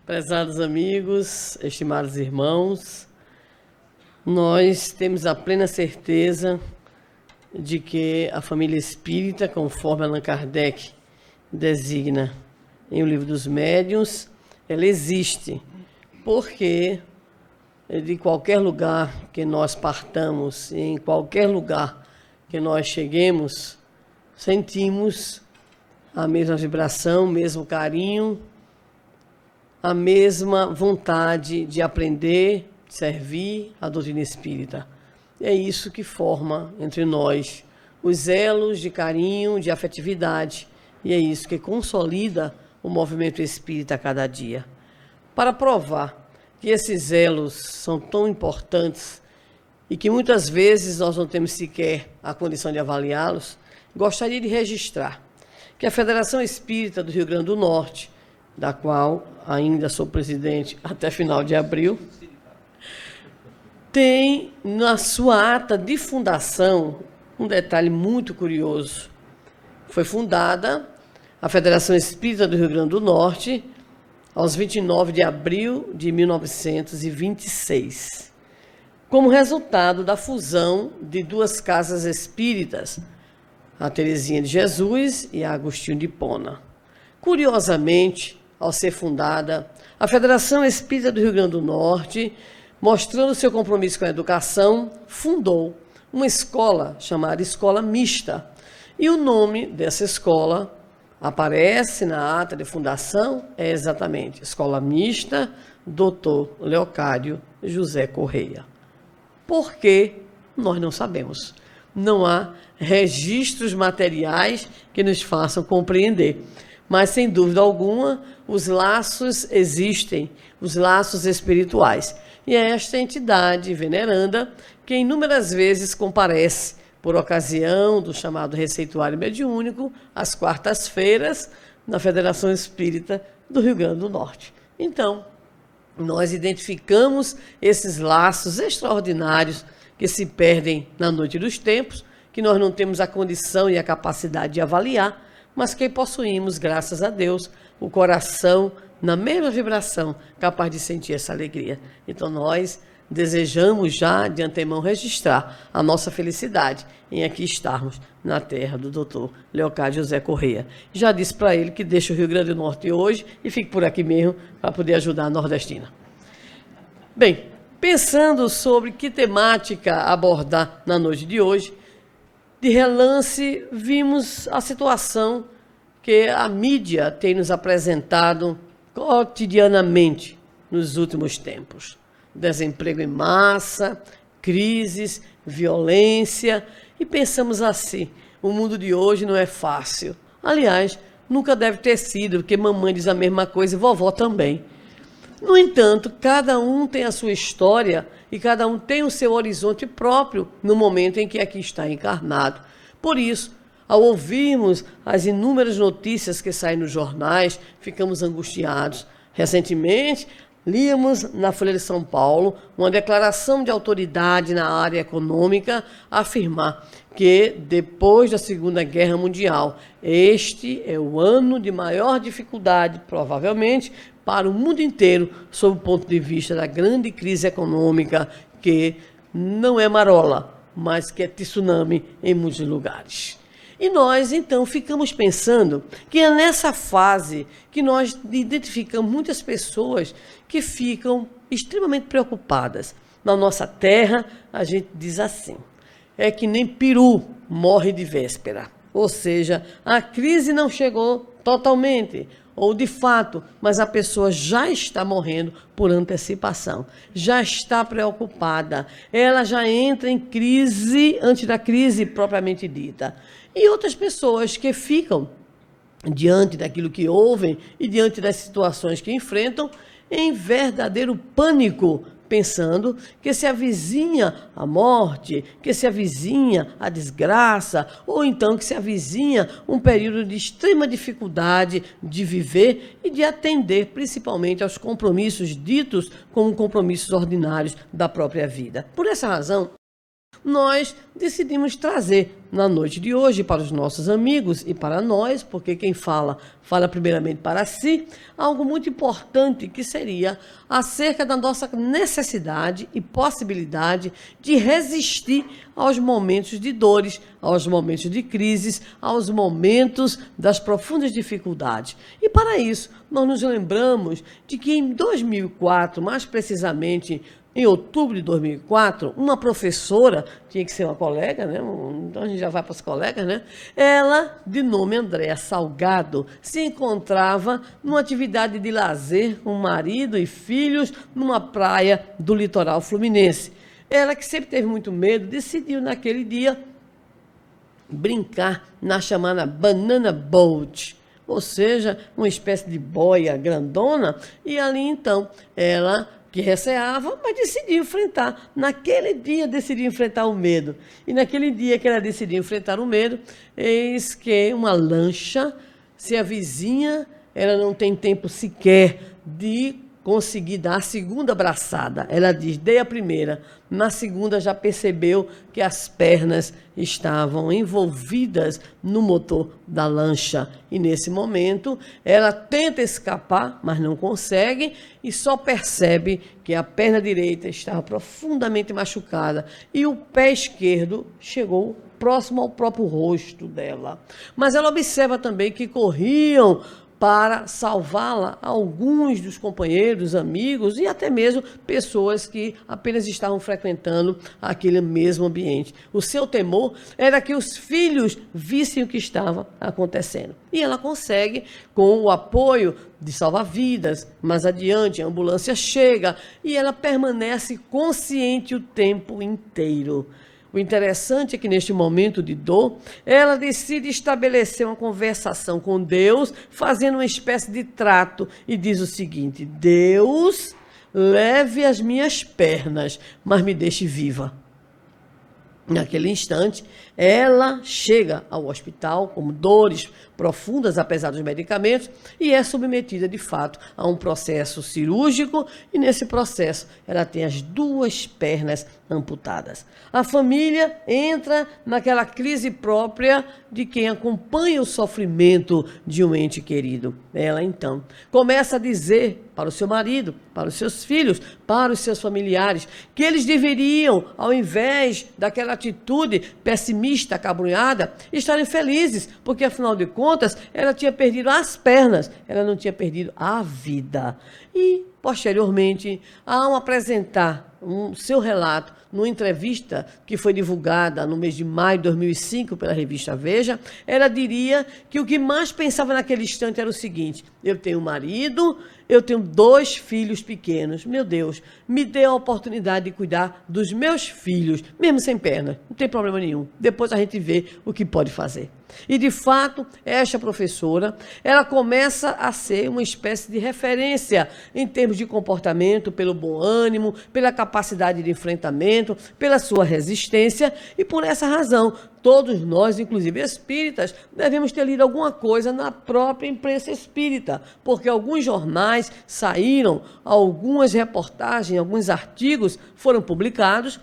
Prezados amigos, estimados irmãos, nós temos a plena certeza de que a família espírita, conforme Allan Kardec designa em O Livro dos Médiuns, ela existe, porque de qualquer lugar que nós partamos, em qualquer lugar que nós cheguemos, sentimos a mesma vibração, o mesmo carinho, a mesma vontade de aprender, de servir a doutrina espírita. É isso que forma entre nós os elos de carinho, de afetividade, e é isso que consolida o movimento espírita a cada dia. Para provar que esses elos são tão importantes e que muitas vezes nós não temos sequer a condição de avaliá-los, gostaria de registrar que a Federação Espírita do Rio Grande do Norte, da qual ainda sou presidente até final de abril, tem na sua ata de fundação um detalhe muito curioso. Foi fundada a Federação Espírita do Rio Grande do Norte aos 29 de abril de 1926, como resultado da fusão de duas casas espíritas, a Teresinha de Jesus e a Agostinho de Hipona. Curiosamente, ao ser fundada, a Federação Espírita do Rio Grande do Norte, mostrando seu compromisso com a educação, fundou uma escola chamada Escola Mista. E o nome dessa escola aparece na ata de fundação, é exatamente Escola Mista Dr. Leocádio José Correia. Por quê? Nós não sabemos. Não há registros materiais que nos façam compreender. Mas, sem dúvida alguma, os laços existem, os laços espirituais. E é esta entidade veneranda que inúmeras vezes comparece por ocasião do chamado receituário mediúnico, às quartas-feiras, na Federação Espírita do Rio Grande do Norte. Então, nós identificamos esses laços extraordinários que se perdem na noite dos tempos, que nós não temos a condição e a capacidade de avaliar, mas que possuímos, graças a Deus, o coração na mesma vibração, capaz de sentir essa alegria. Então nós desejamos já de antemão registrar a nossa felicidade em aqui estarmos na terra do Dr. Leocádio José Correia. Já disse para ele que deixa o Rio Grande do Norte hoje e fique por aqui mesmo para poder ajudar a nordestina. Bem, pensando sobre que temática abordar na noite de hoje, de relance, vimos a situação que a mídia tem nos apresentado cotidianamente nos últimos tempos. Desemprego em massa, crises, violência, e pensamos assim, o mundo de hoje não é fácil. Aliás, nunca deve ter sido, porque mamãe diz a mesma coisa e vovó também. No entanto, cada um tem a sua história e cada um tem o seu horizonte próprio no momento em que aqui está encarnado. Por isso, ao ouvirmos as inúmeras notícias que saem nos jornais, ficamos angustiados. Recentemente, líamos na Folha de São Paulo uma declaração de autoridade na área econômica a afirmar que, depois da Segunda Guerra Mundial, este é o ano de maior dificuldade, provavelmente, para o mundo inteiro, sob o ponto de vista da grande crise econômica, que não é marola, mas que é tsunami em muitos lugares. E nós, então, ficamos pensando que é nessa fase que nós identificamos muitas pessoas que ficam extremamente preocupadas. Na nossa terra, a gente diz assim, é que nem peru morre de véspera. Ou seja, a crise não chegou totalmente, ou de fato, mas a pessoa já está morrendo por antecipação, já está preocupada, ela já entra em crise antes da crise propriamente dita. E outras pessoas que ficam diante daquilo que ouvem e diante das situações que enfrentam em verdadeiro pânico, pensando que se avizinha a morte, que se avizinha a desgraça, ou então que se avizinha um período de extrema dificuldade de viver e de atender principalmente aos compromissos ditos como compromissos ordinários da própria vida. Por essa razão, nós decidimos trazer na noite de hoje para os nossos amigos e para nós, porque quem fala, fala primeiramente para si, algo muito importante que seria acerca da nossa necessidade e possibilidade de resistir aos momentos de dores, aos momentos de crises, aos momentos das profundas dificuldades. E para isso, nós nos lembramos de que em 2004, mais precisamente em outubro de 2004, uma professora, tinha que ser uma colega, né? Então a gente já vai para as colegas, né? Ela, de nome Andréa Salgado, se encontrava numa atividade de lazer com marido e filhos numa praia do litoral fluminense. Ela, que sempre teve muito medo, decidiu naquele dia brincar na chamada Banana Boat, ou seja, uma espécie de boia grandona, e ali então ela, que receava, mas decidiu enfrentar. Naquele dia decidiu enfrentar o medo. E naquele dia que ela decidiu enfrentar o medo, eis que uma lancha se avizinha, ela não tem tempo sequer de conseguir dar a segunda braçada. Ela diz, dei a primeira, na segunda já percebeu que as pernas estavam envolvidas no motor da lancha. E nesse momento, ela tenta escapar, mas não consegue, e só percebe que a perna direita estava profundamente machucada e o pé esquerdo chegou próximo ao próprio rosto dela. Mas ela observa também que corriam para salvá-la alguns dos companheiros, amigos e até mesmo pessoas que apenas estavam frequentando aquele mesmo ambiente. O seu temor era que os filhos vissem o que estava acontecendo. E ela consegue, com o apoio de salva-vidas, mais adiante a ambulância chega e ela permanece consciente o tempo inteiro. O interessante é que neste momento de dor, ela decide estabelecer uma conversação com Deus, fazendo uma espécie de trato, e diz o seguinte: Deus, leve as minhas pernas, mas me deixe viva. Naquele instante, ela chega ao hospital com dores profundas, apesar dos medicamentos, e é submetida, de fato, a um processo cirúrgico, e nesse processo ela tem as duas pernas amputadas. A família entra naquela crise própria de quem acompanha o sofrimento de um ente querido. Ela, então, começa a dizer para o seu marido, para os seus filhos, para os seus familiares, que eles deveriam, ao invés daquela atitude pessimista, acabrunhada, estarem felizes, porque, afinal de contas, ela tinha perdido as pernas, ela não tinha perdido a vida. E, posteriormente, ao apresentar seu relato numa entrevista que foi divulgada no mês de maio de 2005 pela revista Veja, ela diria que o que mais pensava naquele instante era o seguinte: eu tenho um marido, eu tenho 2 filhos pequenos, meu Deus, me dê a oportunidade de cuidar dos meus filhos, mesmo sem perna, não tem problema nenhum, depois a gente vê o que pode fazer. E, de fato, esta professora, ela começa a ser uma espécie de referência em termos de comportamento, pelo bom ânimo, pela capacidade de enfrentamento, pela sua resistência, e por essa razão, todos nós, inclusive espíritas, devemos ter lido alguma coisa na própria imprensa espírita, porque alguns jornais saíram, algumas reportagens, alguns artigos foram publicados,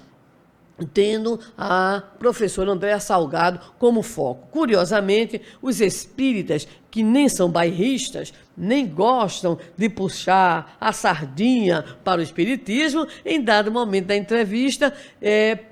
tendo a professora Andréa Salgado como foco. Curiosamente, os espíritas, que nem são bairristas, nem gostam de puxar a sardinha para o espiritismo, em dado momento da entrevista,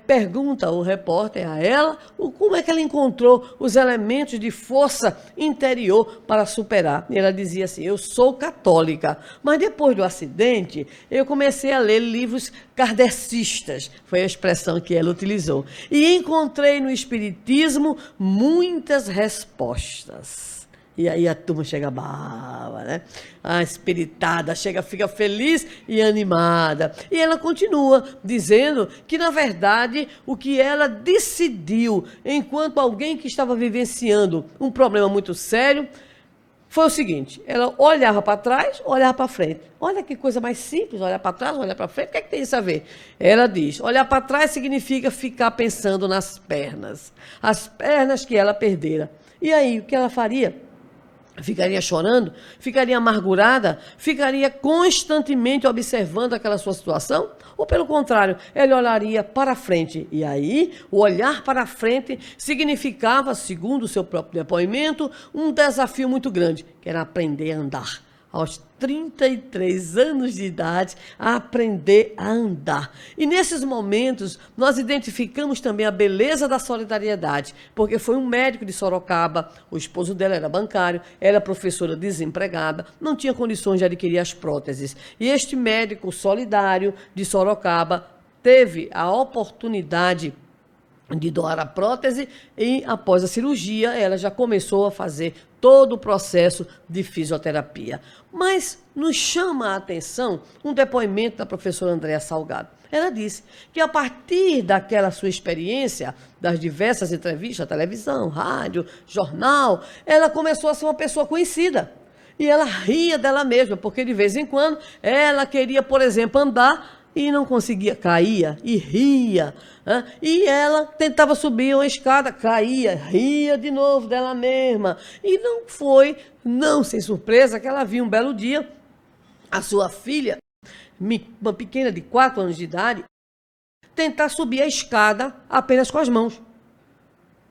pergunta o repórter a ela como é que ela encontrou os elementos de força interior para superar. E ela dizia assim: eu sou católica, mas depois do acidente, eu comecei a ler livros kardecistas, foi a expressão que ela utilizou, e encontrei no espiritismo muitas respostas. E aí a turma chega brava, né? A espiritada fica feliz e animada. E ela continua dizendo que, na verdade, o que ela decidiu, enquanto alguém que estava vivenciando um problema muito sério, foi o seguinte: ela olhava para trás, olhava para frente. Olha que coisa mais simples, olhar para trás, olhar para frente, o que é que tem isso a ver? Ela diz, olhar para trás significa ficar pensando nas pernas, as pernas que ela perdera. E aí, o que ela faria? Ficaria chorando? Ficaria amargurada? Ficaria constantemente observando aquela sua situação? Ou, pelo contrário, ela olharia para frente? E aí, o olhar para frente significava, segundo o seu próprio depoimento, um desafio muito grande, que era aprender a andar. Aos 33 anos de idade, a aprender a andar. E nesses momentos, nós identificamos também a beleza da solidariedade, porque foi um médico de Sorocaba, o esposo dela era bancário, era professora desempregada, não tinha condições de adquirir as próteses. E este médico solidário de Sorocaba teve a oportunidade de doar a prótese e, após a cirurgia, ela já começou a fazer todo o processo de fisioterapia. Mas nos chama a atenção um depoimento da professora Andréa Salgado. Ela disse que a partir daquela sua experiência, das diversas entrevistas, televisão, rádio, jornal, ela começou a ser uma pessoa conhecida. E ela ria dela mesma, porque de vez em quando ela queria, por exemplo, andar e não conseguia, caía e ria. Né? E ela tentava subir uma escada, caía, ria de novo dela mesma. E não foi, não sem surpresa, que ela viu um belo dia a sua filha, uma pequena de 4 anos de idade, tentar subir a escada apenas com as mãos.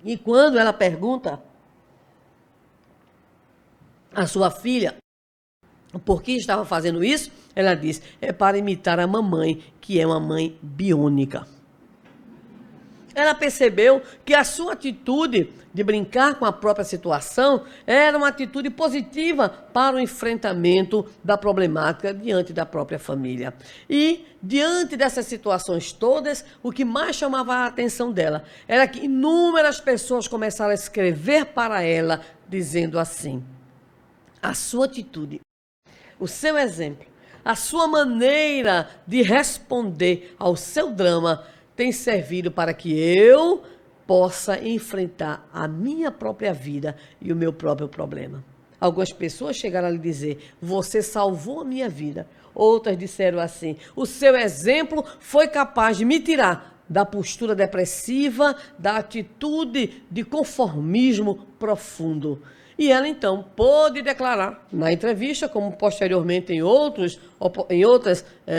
E quando ela pergunta à sua filha por que estava fazendo isso, ela diz, é para imitar a mamãe, que é uma mãe biônica. Ela percebeu que a sua atitude de brincar com a própria situação era uma atitude positiva para o enfrentamento da problemática diante da própria família. E, diante dessas situações todas, o que mais chamava a atenção dela era que inúmeras pessoas começaram a escrever para ela, dizendo assim, a sua atitude, o seu exemplo, a sua maneira de responder ao seu drama tem servido para que eu possa enfrentar a minha própria vida e o meu próprio problema. Algumas pessoas chegaram a lhe dizer, você salvou a minha vida. Outras disseram assim, o seu exemplo foi capaz de me tirar da postura depressiva, da atitude de conformismo profundo. E ela, então, pôde declarar na entrevista, como posteriormente em outras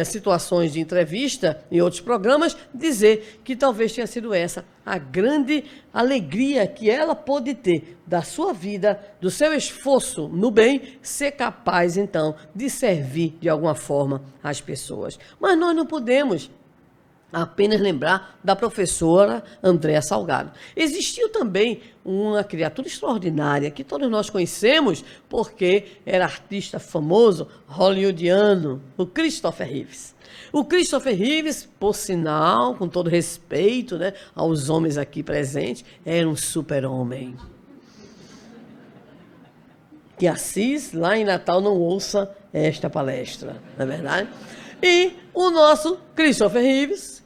situações de entrevista, em outros programas, dizer que talvez tenha sido essa a grande alegria que ela pôde ter da sua vida, do seu esforço no bem, ser capaz, então, de servir de alguma forma às pessoas. Mas nós não podemos apenas lembrar da professora Andréa Salgado. Existiu também uma criatura extraordinária que todos nós conhecemos porque era artista famoso hollywoodiano, o Christopher Reeves. O Christopher Reeves, por sinal, com todo respeito, né, aos homens aqui presentes, era um super-homem. Que Assis, lá em Natal, não ouça esta palestra, não é verdade? E o nosso Christopher Reeves,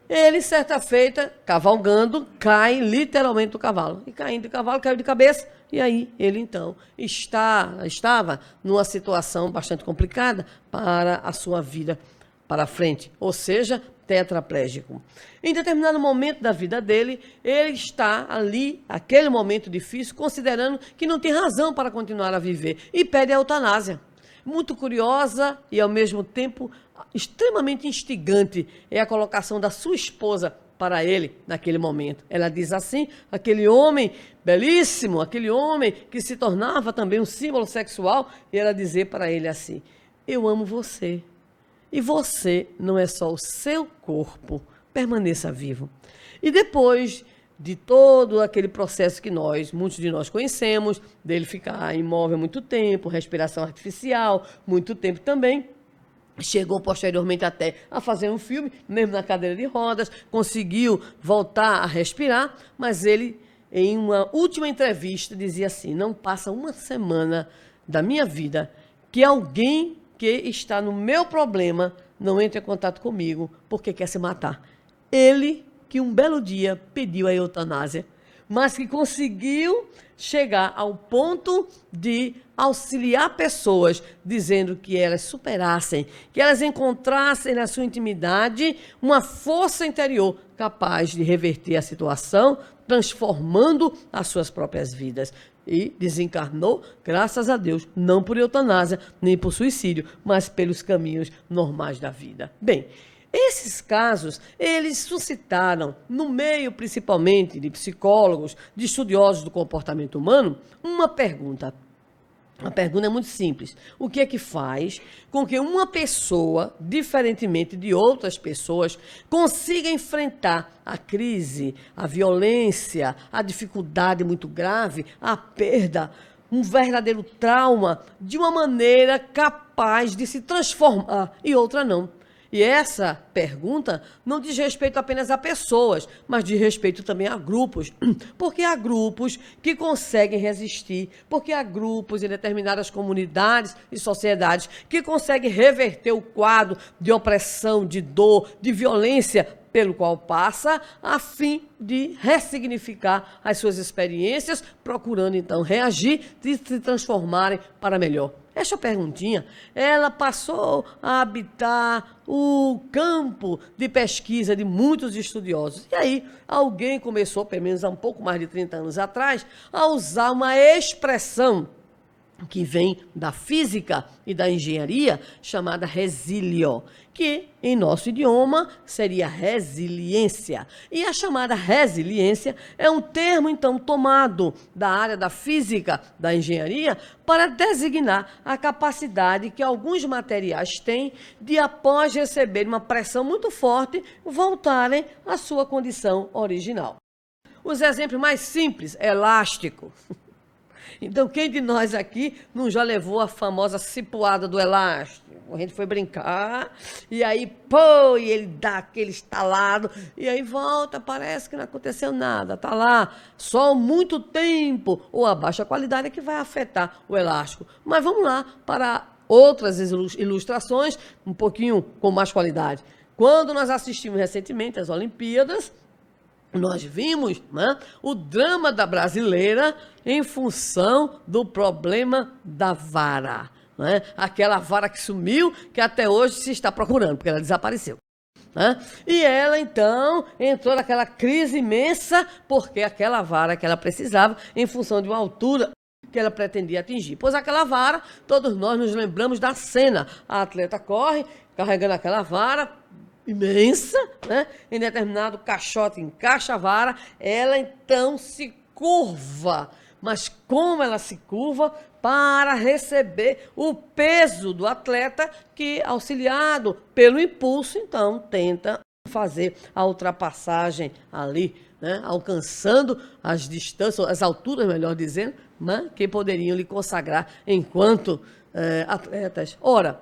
ele, certa feita, cavalgando, cai literalmente do cavalo. E caindo do cavalo, caiu de cabeça. E aí, ele, então, estava numa situação bastante complicada para a sua vida para frente. Ou seja, tetraplégico. Em determinado momento da vida dele, ele está ali, aquele momento difícil, considerando que não tem razão para continuar a viver. E pede a eutanásia. Muito curiosa e, ao mesmo tempo, extremamente instigante é a colocação da sua esposa para ele naquele momento. Ela diz assim, aquele homem belíssimo, aquele homem que se tornava também um símbolo sexual, e ela dizer para ele assim, eu amo você, e você não é só o seu corpo, permaneça vivo. E depois de todo aquele processo que muitos de nós conhecemos, dele ficar imóvel muito tempo, respiração artificial, muito tempo também, chegou posteriormente até a fazer um filme, mesmo na cadeira de rodas, conseguiu voltar a respirar, mas ele, em uma última entrevista, dizia assim, não passa uma semana da minha vida que alguém que está no meu problema não entre em contato comigo porque quer se matar. Ele, que um belo dia pediu a eutanásia, mas que conseguiu chegar ao ponto de auxiliar pessoas, dizendo que elas superassem, que elas encontrassem na sua intimidade uma força interior capaz de reverter a situação, transformando as suas próprias vidas. e desencarnou, graças a Deus, não por eutanásia, nem por suicídio, mas pelos caminhos normais da vida. Bem, esses casos, eles suscitaram, no meio principalmente de psicólogos, de estudiosos do comportamento humano, uma pergunta. A pergunta é muito simples. O que é que faz com que uma pessoa, diferentemente de outras pessoas, consiga enfrentar a crise, a violência, a dificuldade muito grave, a perda, um verdadeiro trauma, de uma maneira capaz de se transformar e outra não? E essa pergunta não diz respeito apenas a pessoas, mas diz respeito também a grupos. Porque há grupos que conseguem resistir, porque há grupos em determinadas comunidades e sociedades que conseguem reverter o quadro de opressão, de dor, de violência pelo qual passa, a fim de ressignificar as suas experiências, procurando então reagir e se transformarem para melhor. Essa perguntinha, ela passou a habitar o campo de pesquisa de muitos estudiosos. E aí, alguém começou, pelo menos há um pouco mais de 30 anos atrás, a usar uma expressão que vem da física e da engenharia, chamada resílio, que em nosso idioma seria resiliência. E a chamada resiliência é um termo, então, tomado da área da física, da engenharia, para designar a capacidade que alguns materiais têm de, após receber uma pressão muito forte, voltarem à sua condição original. Os exemplos mais simples, elástico. Então, quem de nós aqui não já levou a famosa cipuada do elástico? A gente foi brincar, e aí, pô, e ele dá aquele estalado, e aí volta, parece que não aconteceu nada, tá lá, só muito tempo, ou a baixa qualidade é que vai afetar o elástico. Mas vamos lá para outras ilustrações, um pouquinho com mais qualidade. Quando nós assistimos recentemente às Olimpíadas, nós vimos, né, o drama da brasileira em função do problema da vara. Né? Aquela vara que sumiu, que até hoje se está procurando, porque ela desapareceu. Né? E ela, então, entrou naquela crise imensa, porque aquela vara que ela precisava, em função de uma altura que ela pretendia atingir. Pois aquela vara, todos nós nos lembramos da cena. A atleta corre, carregando aquela vara imensa, né? Em determinado caixote encaixa a vara, ela então se curva. Mas como ela se curva? Para receber o peso do atleta que, auxiliado pelo impulso, então tenta fazer a ultrapassagem ali, né? Alcançando as distâncias, as alturas, melhor dizendo, né? Que poderiam lhe consagrar enquanto atletas. Ora,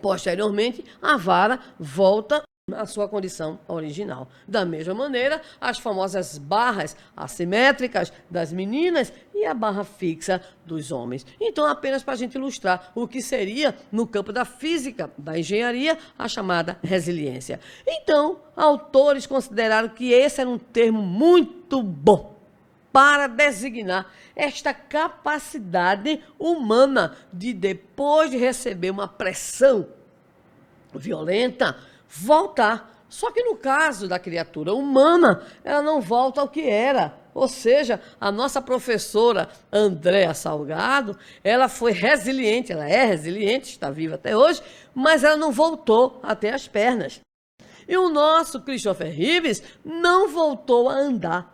posteriormente, a vara volta à sua condição original. Da mesma maneira, as famosas barras assimétricas das meninas e a barra fixa dos homens. Então, apenas para a gente ilustrar o que seria, no campo da física, da engenharia, a chamada resiliência. Então, autores consideraram que esse era um termo muito bom para designar esta capacidade humana de, depois de receber uma pressão violenta, voltar. Só que no caso da criatura humana, ela não volta ao que era. Ou seja, a nossa professora Andréa Salgado, ela foi resiliente, ela é resiliente, está viva até hoje, mas ela não voltou até as pernas. E o nosso Christopher Reeves não voltou a andar.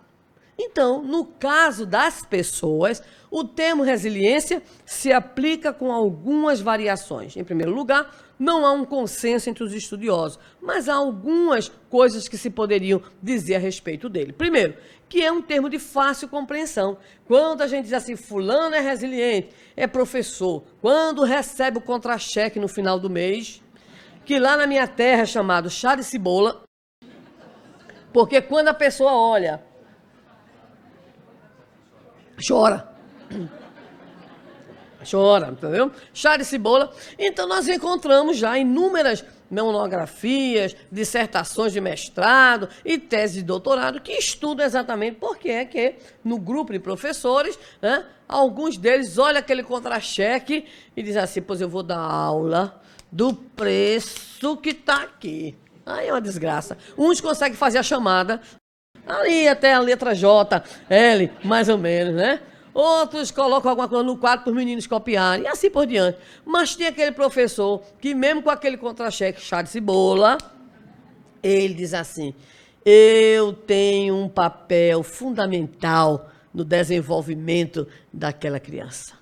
Então, no caso das pessoas, o termo resiliência se aplica com algumas variações. Em primeiro lugar, não há um consenso entre os estudiosos, mas há algumas coisas que se poderiam dizer a respeito dele. Primeiro, que é um termo de fácil compreensão. Quando a gente diz assim, fulano é resiliente, é professor, quando recebe o contra-cheque no final do mês, que lá na minha terra é chamado chá de cebola, porque quando a pessoa olha, chora, entendeu? Chá de cebola. Então, nós encontramos já inúmeras monografias, dissertações de mestrado e tese de doutorado que estudam exatamente por que é que, no grupo de professores, né, alguns deles olham aquele contra-cheque e dizem assim, pois eu vou dar aula do preço que está aqui. Aí é uma desgraça. Uns conseguem fazer a chamada ali até a letra J, L, mais ou menos, né? Outros colocam alguma coisa no quadro para os meninos copiarem, e assim por diante. Mas tem aquele professor que, mesmo com aquele contra-cheque chá de cebola, ele diz assim: eu tenho um papel fundamental no desenvolvimento daquela criança,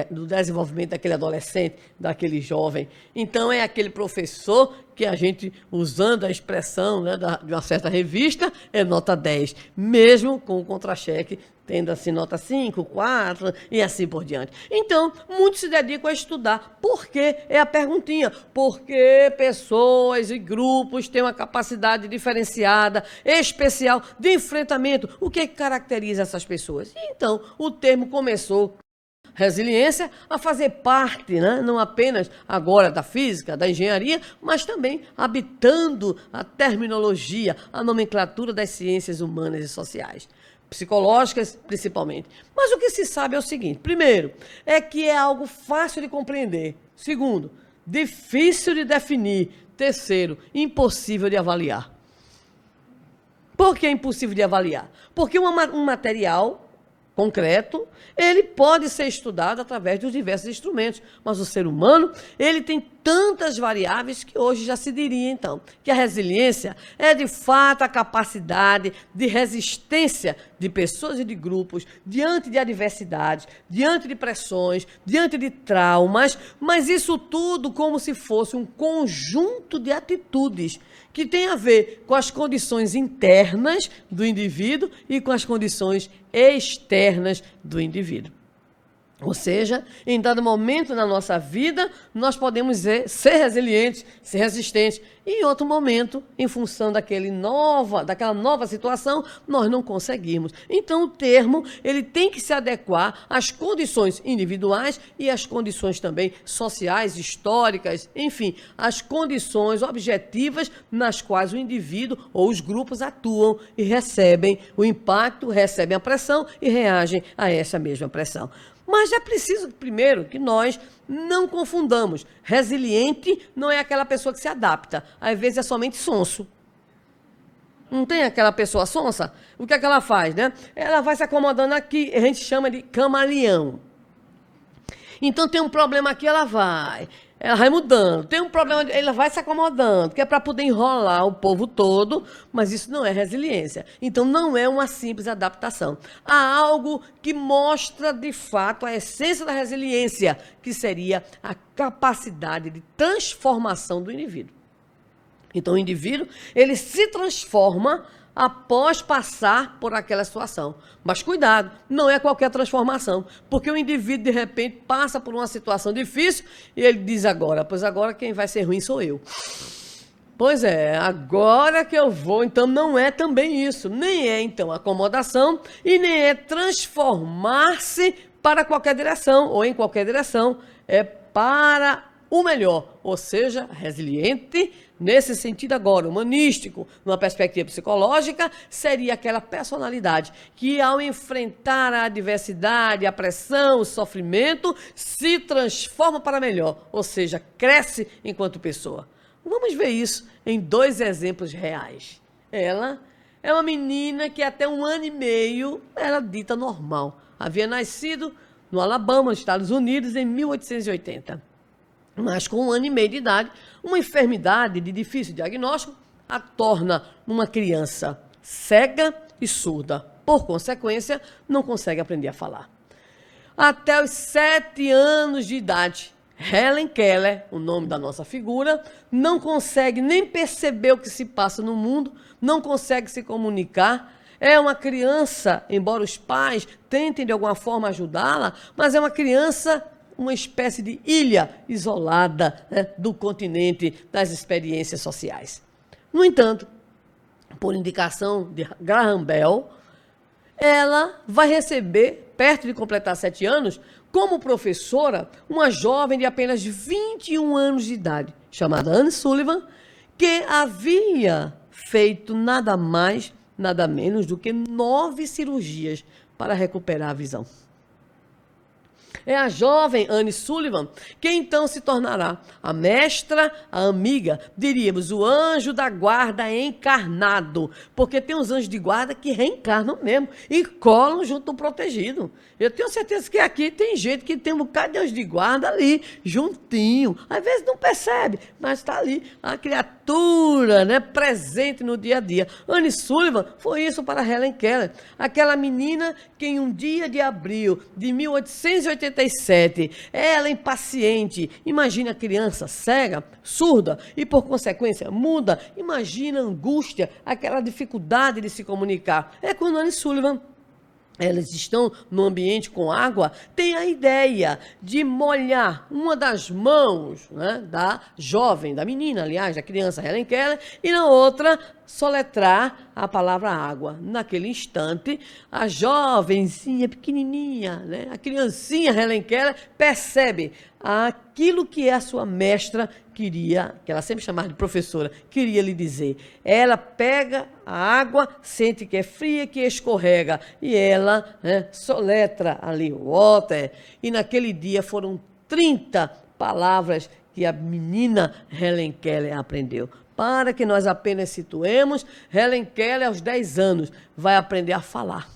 do desenvolvimento daquele adolescente, daquele jovem. Então, é aquele professor que a gente, usando a expressão, né, de uma certa revista, é nota 10, mesmo com o contra-cheque tendo assim nota 5, 4 e assim por diante. Então, muitos se dedicam a estudar. Por quê? É a perguntinha. Por que pessoas e grupos têm uma capacidade diferenciada, especial, de enfrentamento? O que caracteriza essas pessoas? Então, o termo começou, resiliência, a fazer parte, né, não apenas agora da física, da engenharia, mas também habitando a terminologia, a nomenclatura das ciências humanas e sociais, psicológicas principalmente. Mas o que se sabe é o seguinte: primeiro, é que é algo fácil de compreender. Segundo, difícil de definir. Terceiro, impossível de avaliar. Por que é impossível de avaliar? Porque um material concreto, ele pode ser estudado através dos diversos instrumentos, mas o ser humano, ele tem tantas variáveis que hoje já se diria, então, que a resiliência é, de fato, a capacidade de resistência de pessoas e de grupos diante de adversidades, diante de pressões, diante de traumas, mas isso tudo como se fosse um conjunto de atitudes que tem a ver com as condições internas do indivíduo e com as condições externas do indivíduo. Ou seja, em dado momento na nossa vida, nós podemos ser resilientes, ser resistentes. E em outro momento, em função daquela nova situação, nós não conseguimos. Então, o termo, ele tem que se adequar às condições individuais e às condições também sociais, históricas, enfim, às condições objetivas nas quais o indivíduo ou os grupos atuam e recebem o impacto, recebem a pressão e reagem a essa mesma pressão. Mas é preciso, primeiro, que nós não confundamos. Resiliente não é aquela pessoa que se adapta. Às vezes é somente sonso. Não tem aquela pessoa sonsa? O que é que ela faz, né? Ela vai se acomodando aqui, a gente chama de camaleão. Então tem um problema aqui, ela vai mudando. Tem um problema, ela vai se acomodando, que é para poder enrolar o povo todo, mas isso não é resiliência. Então não é uma simples adaptação. Há algo que mostra de fato a essência da resiliência, que seria a capacidade de transformação do indivíduo. Então o indivíduo, ele se transforma após passar por aquela situação. Mas cuidado, não é qualquer transformação, porque o indivíduo, de repente, passa por uma situação difícil e ele diz agora, pois agora quem vai ser ruim sou eu. Pois é, agora que eu vou, então não é também isso, nem é então acomodação e nem é transformar-se para qualquer direção ou em qualquer direção, é para o melhor, ou seja, resiliente. Nesse sentido agora, humanístico, numa perspectiva psicológica, seria aquela personalidade que, ao enfrentar a adversidade, a pressão, o sofrimento, se transforma para melhor, ou seja, cresce enquanto pessoa. Vamos ver isso em 2 exemplos reais. Ela é uma menina que até 1 ano e meio era dita normal. Havia nascido no Alabama, nos Estados Unidos, em 1880. Mas com 1 ano e meio de idade, uma enfermidade de difícil diagnóstico a torna uma criança cega e surda. Por consequência, não consegue aprender a falar. Até os 7 anos de idade, Helen Keller, o nome da nossa figura, não consegue nem perceber o que se passa no mundo, não consegue se comunicar. É uma criança, embora os pais tentem de alguma forma ajudá-la, mas é uma criança, uma espécie de ilha isolada, né, do continente, das experiências sociais. No entanto, por indicação de Graham Bell, ela vai receber, perto de completar 7 anos, como professora, uma jovem de apenas 21 anos de idade, chamada Anne Sullivan, que havia feito nada mais, nada menos do que 9 cirurgias para recuperar a visão. É a jovem Anne Sullivan que então se tornará a mestra, a amiga, diríamos, o anjo da guarda encarnado. Porque tem uns anjos de guarda que reencarnam mesmo e colam junto do protegido. Eu tenho certeza que aqui tem gente que tem um bocado de anjo de guarda ali, juntinho. Às vezes não percebe, mas está ali a criatura, né, presente no dia a dia. Anne Sullivan foi isso para Helen Keller. Aquela menina que em um dia de abril de 1887, ela impaciente, imagina a criança cega, surda e por consequência muda, imagina a angústia, aquela dificuldade de se comunicar. É quando Anne Sullivan, elas estão no ambiente com água, tem a ideia de molhar uma das mãos, né, da jovem, da menina, aliás, da criança Helen Keller, e na outra soletrar a palavra água. Naquele instante, a jovenzinha, pequenininha, né, a criancinha Helen Keller percebe aquilo que a sua mestra queria, que ela sempre chamava de professora, queria lhe dizer. Ela pega a água, sente que é fria, que escorrega, e ela, né, soletra ali, water, e naquele dia foram 30 palavras que a menina Helen Keller aprendeu. Para que nós apenas situemos, Helen Keller, aos 10 anos, vai aprender a falar.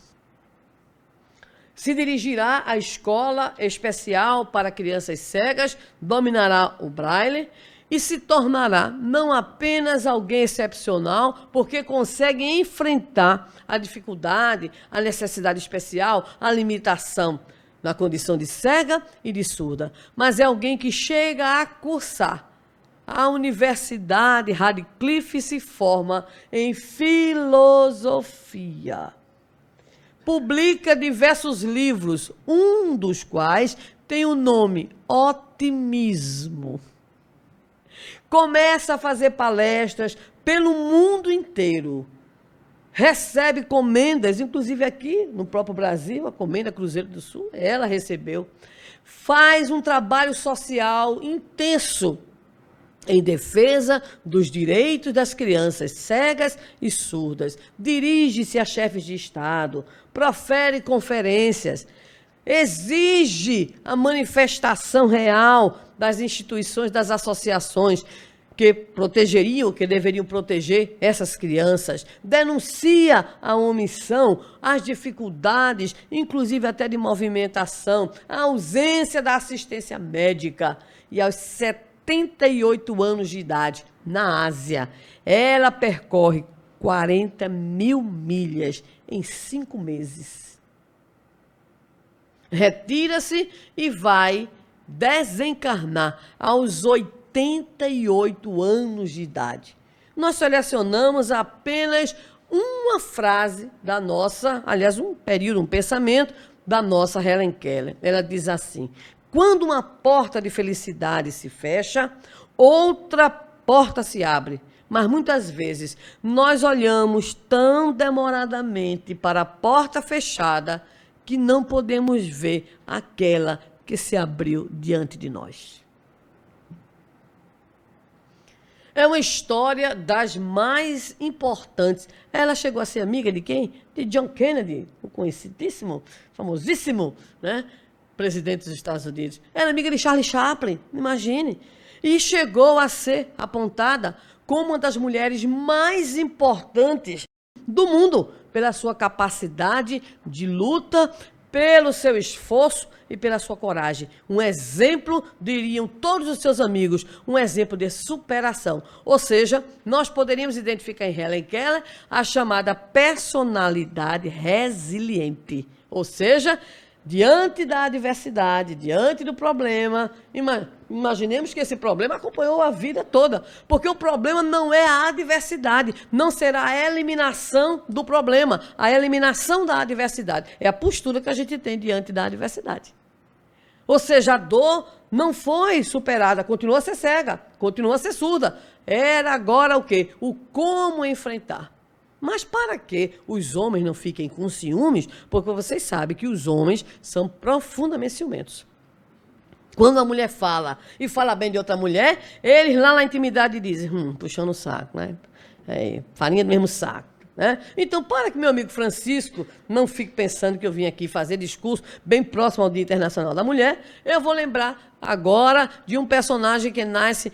Se dirigirá à escola especial para crianças cegas, dominará o braille e se tornará não apenas alguém excepcional, porque consegue enfrentar a dificuldade, a necessidade especial, a limitação na condição de cega e de surda, mas é alguém que chega a cursar a Universidade Radcliffe, se forma em filosofia. Publica diversos livros, um dos quais tem o nome Otimismo. Começa a fazer palestras pelo mundo inteiro. Recebe comendas, inclusive aqui no próprio Brasil, a comenda Cruzeiro do Sul, ela recebeu. Faz um trabalho social intenso em defesa dos direitos das crianças cegas e surdas. Dirige-se a chefes de Estado, profere conferências, exige a manifestação real das instituições, das associações que protegeriam, que deveriam proteger essas crianças, denuncia a omissão, as dificuldades, inclusive até de movimentação, a ausência da assistência médica. E aos 78 anos de idade, na Ásia, ela percorre 40 mil milhas em 5 meses. Retira-se e vai desencarnar aos 88 anos de idade. Nós selecionamos apenas uma frase da nossa, aliás, um período, um pensamento da nossa Helen Keller. Ela diz assim: quando uma porta de felicidade se fecha, outra porta se abre. Mas muitas vezes nós olhamos tão demoradamente para a porta fechada que não podemos ver aquela que se abriu diante de nós. É uma história das mais importantes. Ela chegou a ser amiga de quem? De John Kennedy, o conhecidíssimo, famosíssimo, né, presidente dos Estados Unidos. Era amiga de Charlie Chaplin, imagine. E chegou a ser apontada como uma das mulheres mais importantes do mundo, pela sua capacidade de luta, pelo seu esforço e pela sua coragem. Um exemplo, diriam todos os seus amigos, um exemplo de superação. Ou seja, nós poderíamos identificar em Helen Keller a chamada personalidade resiliente. Ou seja, diante da adversidade, diante do problema, imaginemos que esse problema acompanhou a vida toda, porque o problema não é a adversidade, não será a eliminação do problema, a eliminação da adversidade, é a postura que a gente tem diante da adversidade. Ou seja, a dor não foi superada, continua a ser cega, continua a ser surda, era agora o quê? O como enfrentar. Mas para que os homens não fiquem com ciúmes, porque vocês sabem que os homens são profundamente ciumentos. Quando a mulher fala e fala bem de outra mulher, eles lá na intimidade dizem, puxando o saco, né? Farinha do mesmo saco. né? Então, para que meu amigo Francisco não fique pensando que eu vim aqui fazer discurso bem próximo ao Dia Internacional da Mulher, eu vou lembrar agora de um personagem que nasce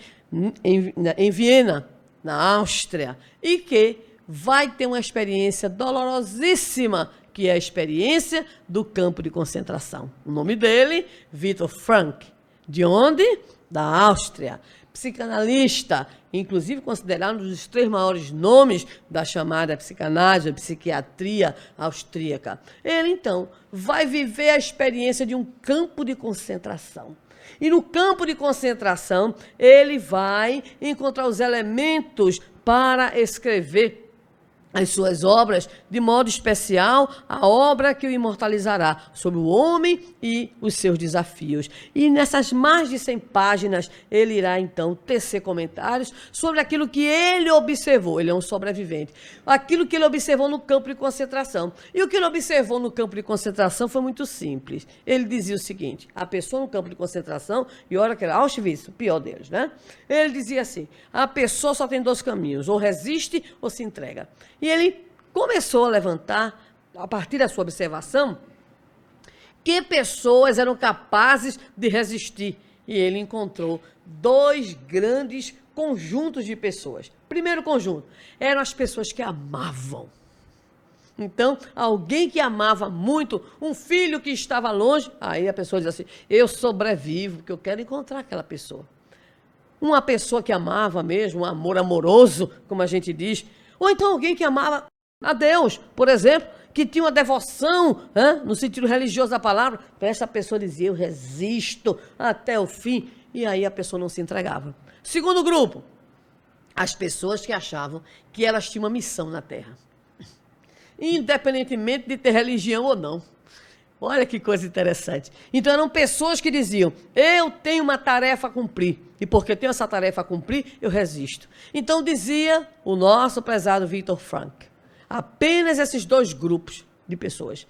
em Viena, na Áustria, e que vai ter uma experiência dolorosíssima, que é a experiência do campo de concentração. O nome dele, Viktor Frankl. De onde? Da Áustria. Psicanalista, inclusive considerado um dos 3 maiores nomes da chamada psicanálise, psiquiatria austríaca. Ele, então, vai viver a experiência de um campo de concentração. E no campo de concentração, ele vai encontrar os elementos para escrever as suas obras, de modo especial, a obra que o imortalizará sobre o homem e os seus desafios. E nessas mais de 100 páginas, ele irá, então, tecer comentários sobre aquilo que ele observou. Ele é um sobrevivente. Aquilo que ele observou no campo de concentração. E o que ele observou no campo de concentração foi muito simples. Ele dizia o seguinte, a pessoa no campo de concentração, e olha que era Auschwitz, o pior deles, né? Ele dizia assim, a pessoa só tem 2 caminhos, ou resiste ou se entrega. E ele começou a levantar, a partir da sua observação, que pessoas eram capazes de resistir. E ele encontrou 2 grandes conjuntos de pessoas. Primeiro conjunto, eram as pessoas que amavam. Então, alguém que amava muito, um filho que estava longe, aí a pessoa diz assim, eu sobrevivo, porque eu quero encontrar aquela pessoa. Uma pessoa que amava mesmo, um amor amoroso, como a gente diz, ou então alguém que amava a Deus, por exemplo, que tinha uma devoção, no sentido religioso da palavra, para essa pessoa dizia, eu resisto até o fim, e aí a pessoa não se entregava. Segundo grupo, as pessoas que achavam que elas tinham uma missão na Terra, independentemente de ter religião ou não. Olha que coisa interessante. Então eram pessoas que diziam, eu tenho uma tarefa a cumprir, e porque eu tenho essa tarefa a cumprir, eu resisto. Então dizia o nosso prezado Viktor Frankl, apenas esses 2 grupos de pessoas.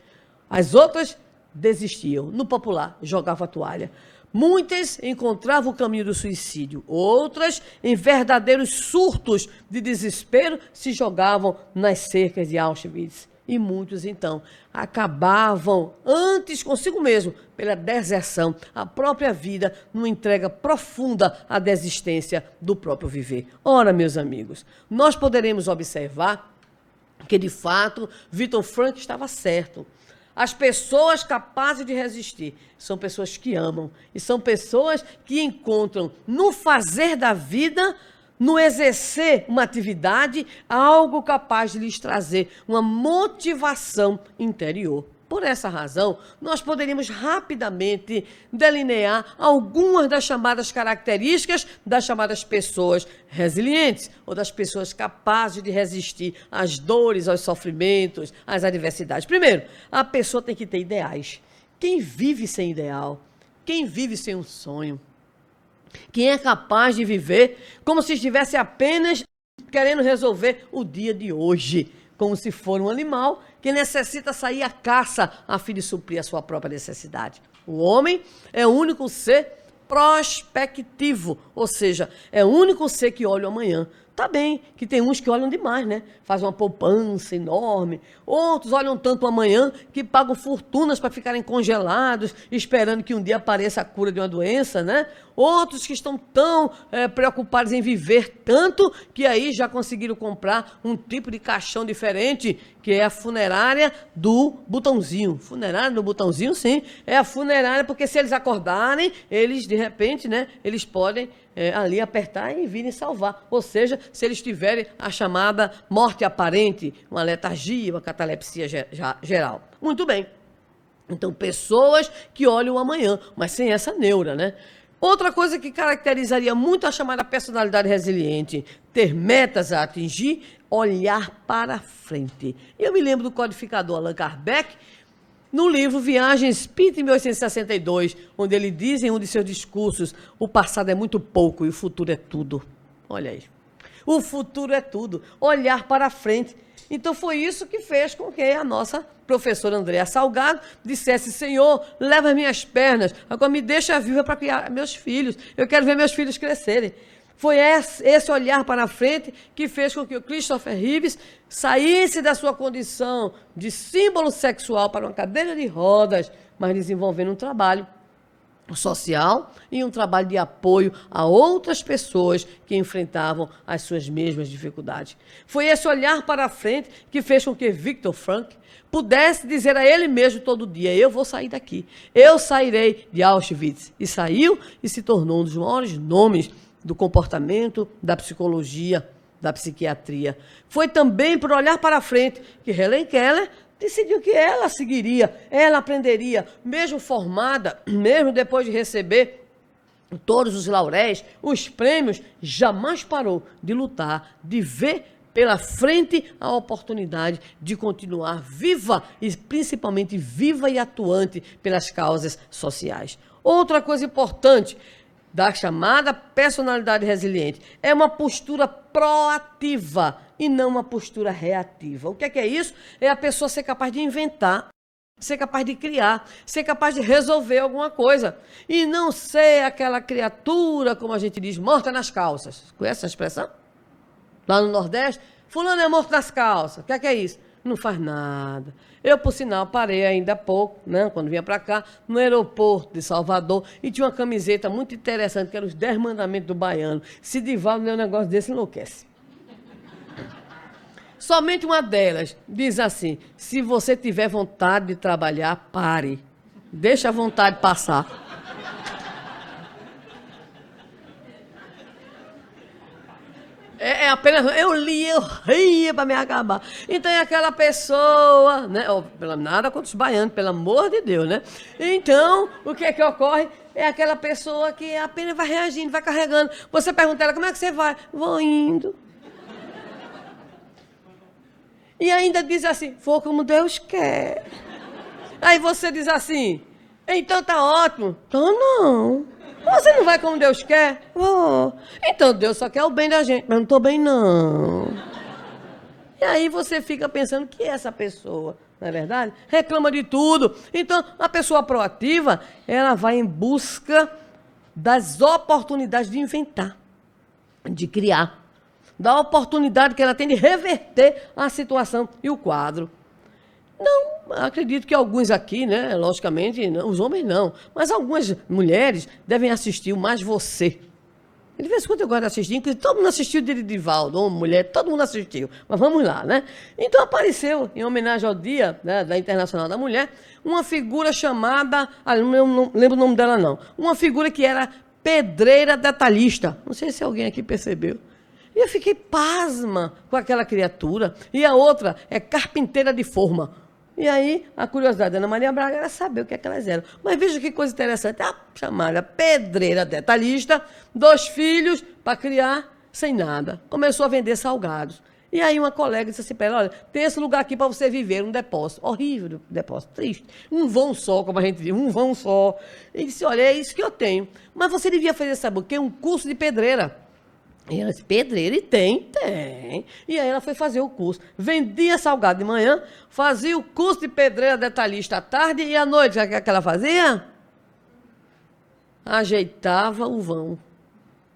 As outras desistiam, no popular, jogavam a toalha. Muitas encontravam o caminho do suicídio, outras, em verdadeiros surtos de desespero, se jogavam nas cercas de Auschwitz. E muitos, então, acabavam antes consigo mesmo, pela deserção, a própria vida, numa entrega profunda à desistência do próprio viver. Ora, meus amigos, nós poderemos observar que, de fato, Viktor Frankl estava certo. As pessoas capazes de resistir são pessoas que amam e são pessoas que encontram no fazer da vida, no exercer uma atividade, algo capaz de lhes trazer uma motivação interior. Por essa razão, nós poderíamos rapidamente delinear algumas das chamadas características das chamadas pessoas resilientes, ou das pessoas capazes de resistir às dores, aos sofrimentos, às adversidades. Primeiro, a pessoa tem que ter ideais. Quem vive sem ideal? Quem vive sem um sonho? Quem é capaz de viver como se estivesse apenas querendo resolver o dia de hoje, como se for um animal que necessita sair à caça a fim de suprir a sua própria necessidade. O homem é o único ser prospectivo, ou seja, é o único ser que olha o amanhã. Tá bem, que tem uns que olham demais, né? Fazem uma poupança enorme. Outros olham tanto o amanhã que pagam fortunas para ficarem congelados, esperando que um dia apareça a cura de uma doença, né? Outros que estão tão preocupados em viver tanto que aí já conseguiram comprar um tipo de caixão diferente, que é a funerária do Botãozinho. Funerária do Botãozinho, sim. É a funerária porque se eles acordarem, eles, de repente, né? Eles podem ali apertar e virem salvar. Ou seja, se eles tiverem a chamada morte aparente, uma letargia, uma catalepsia geral. Muito bem. Então, pessoas que olham o amanhã, mas sem essa neura, né? Outra coisa que caracterizaria muito a chamada personalidade resiliente, ter metas a atingir, olhar para frente. Eu me lembro do codificador Allan Kardec, no livro Viagem Espírita, em 1862, onde ele diz em um de seus discursos, o passado é muito pouco e o futuro é tudo. Olha aí. O futuro é tudo. Olhar para frente. Então foi isso que fez com que a nossa professora Andréa Salgado dissesse, Senhor, leva as minhas pernas, agora me deixa viva para criar meus filhos. Eu quero ver meus filhos crescerem. Foi esse olhar para a frente que fez com que o Christopher Reeves saísse da sua condição de símbolo sexual para uma cadeira de rodas, mas desenvolvendo um trabalho social e um trabalho de apoio a outras pessoas que enfrentavam as suas mesmas dificuldades. Foi esse olhar para a frente que fez com que Viktor Frankl pudesse dizer a ele mesmo todo dia: eu vou sair daqui, eu sairei de Auschwitz. E saiu e se tornou um dos maiores nomes do comportamento, da psicologia, da psiquiatria. Foi também por olhar para a frente que Helen Keller decidiu que ela seguiria, ela aprenderia, mesmo formada, mesmo depois de receber todos os lauréis, os prêmios, jamais parou de lutar, de ver pela frente a oportunidade de continuar viva e principalmente viva e atuante pelas causas sociais. Outra coisa importante da chamada personalidade resiliente é uma postura proativa e não uma postura reativa. O que é isso? É a pessoa ser capaz de inventar, ser capaz de criar, ser capaz de resolver alguma coisa. E não ser aquela criatura, como a gente diz, morta nas calças. Conhece essa expressão? Lá no Nordeste, fulano é morto nas calças. O que é isso? Não faz nada. Eu, por sinal, parei ainda há pouco, né, quando vinha para cá, no aeroporto de Salvador, e tinha uma camiseta muito interessante, que era os 10 mandamentos do baiano. Se Divaldo ler um negócio desse, enlouquece. Somente uma delas diz assim: se você tiver vontade de trabalhar, pare. Deixa a vontade passar. É apenas, eu ria para me acabar. Então é aquela pessoa, né? Nada contra os baianos, pelo amor de Deus, né? Então, o que é que ocorre? É aquela pessoa que apenas vai reagindo, vai carregando. Você pergunta a ela: como é que você vai? Vou indo. E ainda diz assim: for como Deus quer. Aí você diz assim: então tá ótimo. Então não. Você não vai como Deus quer? Vou. Então Deus só quer o bem da gente, mas não estou bem não. E aí você fica pensando que essa pessoa, não é verdade? Reclama de tudo. Então a pessoa proativa, ela vai em busca das oportunidades de inventar, de criar, da oportunidade que ela tem de reverter a situação e o quadro. Não, acredito que alguns aqui, né, logicamente, os homens não, mas algumas mulheres devem assistir o Mais Você. De vez em quando eu gosto de assistir, inclusive todo mundo assistiu de Divaldo, homem, mulher, todo mundo assistiu. Mas vamos lá, né? Então apareceu, em homenagem ao Dia, né, da Internacional da Mulher, uma figura chamada, eu não lembro o nome dela não, uma figura que era pedreira detalhista. Não sei se alguém aqui percebeu. E eu fiquei pasma com aquela criatura. E a outra é carpinteira de forma. E aí, a curiosidade da Ana Maria Braga era saber o que é que elas eram. Mas veja que coisa interessante. A chamada pedreira detalhista, 2 filhos para criar sem nada. Começou a vender salgados. E aí uma colega disse assim para ela: olha, tem esse lugar aqui para você viver, um depósito. Horrível, depósito, triste. Um vão só, como a gente diz, um vão só. Ele disse: olha, é isso que eu tenho. Mas você devia fazer, sabe o quê? Um curso de pedreira. E ela disse: pedreira? E tem. E aí ela foi fazer o curso. Vendia salgado de manhã, fazia o curso de pedreira detalhista à tarde, e à noite, o que ela fazia? Ajeitava o vão.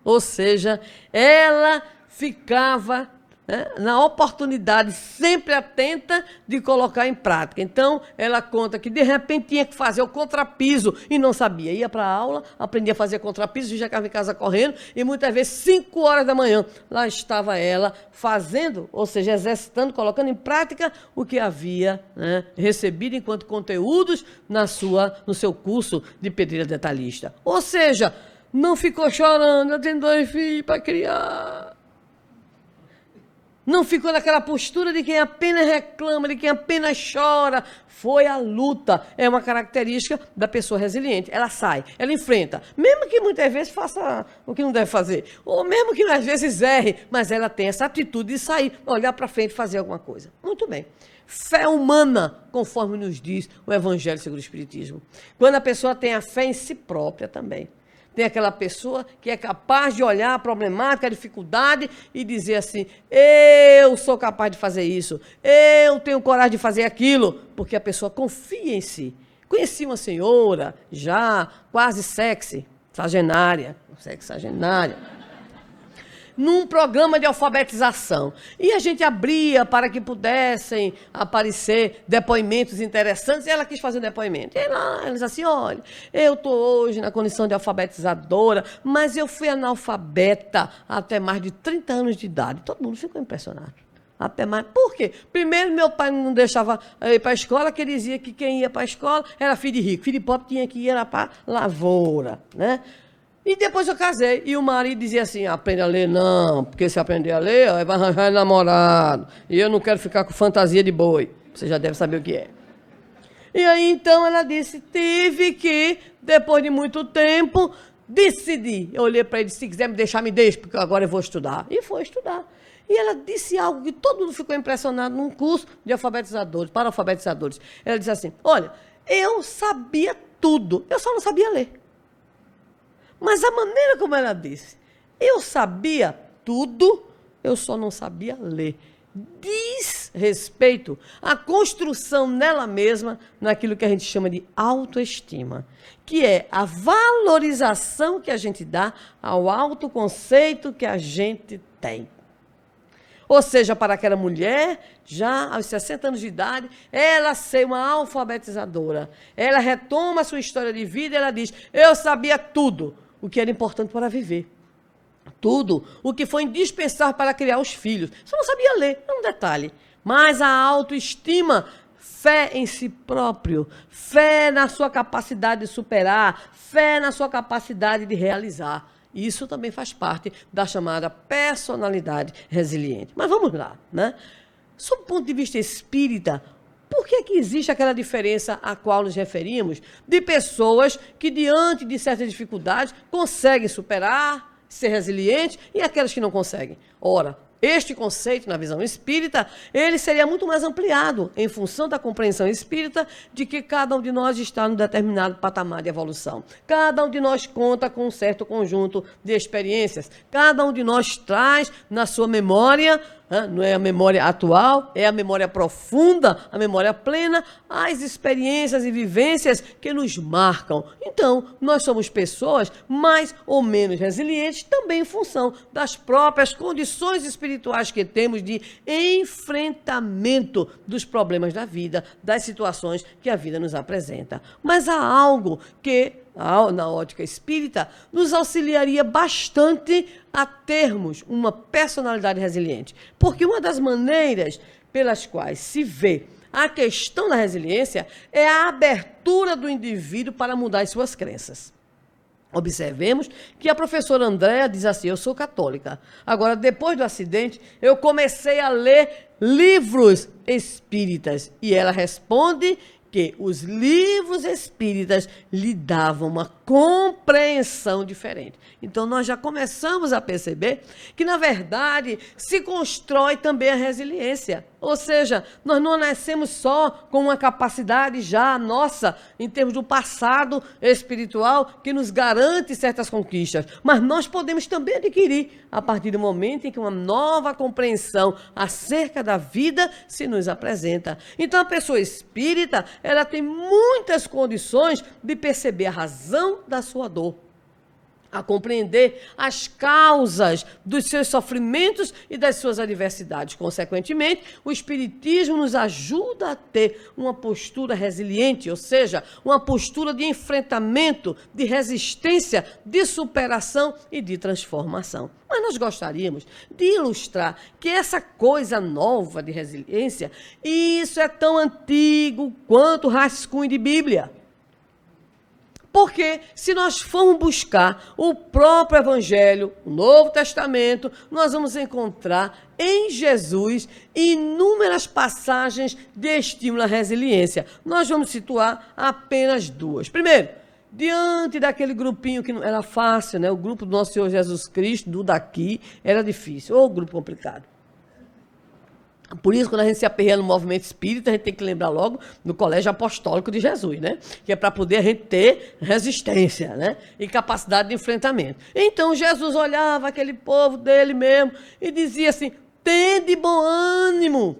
Ou seja, ela ficava, né, na oportunidade, sempre atenta de colocar em prática. Então, ela conta que, de repente, tinha que fazer o contrapiso e não sabia. Ia para a aula, aprendia a fazer contrapiso, já ficava em casa correndo, e muitas vezes, 5 horas da manhã, lá estava ela fazendo, ou seja, exercitando, colocando em prática o que havia, né, recebido enquanto conteúdos no seu curso de pedreira detalhista. Ou seja, não ficou chorando: eu tenho 2 filhos para criar. Não ficou naquela postura de quem apenas reclama, de quem apenas chora. Foi a luta. É uma característica da pessoa resiliente. Ela sai, ela enfrenta. Mesmo que muitas vezes faça o que não deve fazer. Ou mesmo que às vezes erre. Mas ela tem essa atitude de sair, olhar para frente e fazer alguma coisa. Muito bem. Fé humana, conforme nos diz o Evangelho segundo o Espiritismo. Quando a pessoa tem a fé em si própria também. Tem aquela pessoa que é capaz de olhar a problemática, a dificuldade e dizer assim: eu sou capaz de fazer isso, eu tenho coragem de fazer aquilo, porque a pessoa confia em si. Conheci uma senhora, já quase sexagenária, num programa de alfabetização. E a gente abria para que pudessem aparecer depoimentos interessantes, e ela quis fazer um depoimento. E ela disse assim, olha, eu estou hoje na condição de alfabetizadora, mas eu fui analfabeta até mais de 30 anos de idade. Todo mundo ficou impressionado. Até mais. Por quê? Primeiro, meu pai não deixava ir para a escola, que ele dizia que quem ia para a escola era filho de rico. Filho de pobre tinha que ir para a lavoura, né? E depois eu casei. E o marido dizia assim, aprende a ler não, porque se aprender a ler, ó, vai arranjar namorado. E eu não quero ficar com fantasia de boi. Você já deve saber o que é. E aí, então, ela disse, tive que, depois de muito tempo, decidir. Eu olhei para ele e disse, se quiser me deixar, me deixe, porque agora eu vou estudar. E foi estudar. E ela disse algo que todo mundo ficou impressionado num curso de alfabetizadores, para alfabetizadores. Ela disse assim, olha, eu sabia tudo, eu só não sabia ler. Mas a maneira como ela disse, eu sabia tudo, eu só não sabia ler. Diz respeito à construção nela mesma, naquilo que a gente chama de autoestima, que é a valorização que a gente dá ao autoconceito que a gente tem. Ou seja, para aquela mulher, já aos 60 anos de idade, ela ser uma alfabetizadora. Ela retoma a sua história de vida e ela diz, eu sabia tudo o que era importante para viver. Tudo o que foi indispensável para criar os filhos. Só não sabia ler, é um detalhe. Mas a autoestima, fé em si próprio, fé na sua capacidade de superar, fé na sua capacidade de realizar. Isso também faz parte da chamada personalidade resiliente. Mas vamos lá, né? Sob o ponto de vista espírita, por que que existe aquela diferença a qual nos referimos de pessoas que, diante de certas dificuldades, conseguem superar, ser resilientes, e aquelas que não conseguem? Ora, este conceito, na visão espírita, ele seria muito mais ampliado em função da compreensão espírita de que cada um de nós está num determinado patamar de evolução. Cada um de nós conta com um certo conjunto de experiências. Cada um de nós traz na sua memória, não é a memória atual, é a memória profunda, a memória plena, as experiências e vivências que nos marcam. Então, nós somos pessoas mais ou menos resilientes também em função das próprias condições espirituais que temos de enfrentamento dos problemas da vida, das situações que a vida nos apresenta. Mas há algo que, na ótica espírita, nos auxiliaria bastante a termos uma personalidade resiliente. Porque uma das maneiras pelas quais se vê a questão da resiliência é a abertura do indivíduo para mudar as suas crenças. Observemos que a professora Andréa diz assim, eu sou católica. Agora, depois do acidente, eu comecei a ler livros espíritas. E ela responde que os livros espíritas lhe davam uma compreensão diferente. Então, nós já começamos a perceber que, na verdade, se constrói também a resiliência. Ou seja, nós não nascemos só com uma capacidade já nossa, em termos do passado espiritual, que nos garante certas conquistas, mas nós podemos também adquirir a partir do momento em que uma nova compreensão acerca da vida se nos apresenta. Então, a pessoa espírita, ela tem muitas condições de perceber a razão da sua dor, a compreender as causas dos seus sofrimentos e das suas adversidades. Consequentemente, o Espiritismo nos ajuda a ter uma postura resiliente, ou seja, uma postura de enfrentamento, de resistência, de superação e de transformação. Mas nós gostaríamos de ilustrar que essa coisa nova de resiliência, isso é tão antigo quanto o rascunho de Bíblia. Porque se nós formos buscar o próprio Evangelho, o Novo Testamento, nós vamos encontrar em Jesus inúmeras passagens de estímulo à resiliência. Nós vamos situar apenas duas. Primeiro, diante daquele grupinho que não era fácil, né? O grupo do nosso Senhor Jesus Cristo, do daqui, era difícil, ou grupo complicado. Por isso, quando a gente se aperreia no movimento espírita, a gente tem que lembrar logo do Colégio Apostólico de Jesus, né? Que é para poder a gente ter resistência, né? E capacidade de enfrentamento. Então, Jesus olhava aquele povo dele mesmo e dizia assim, tende bom ânimo,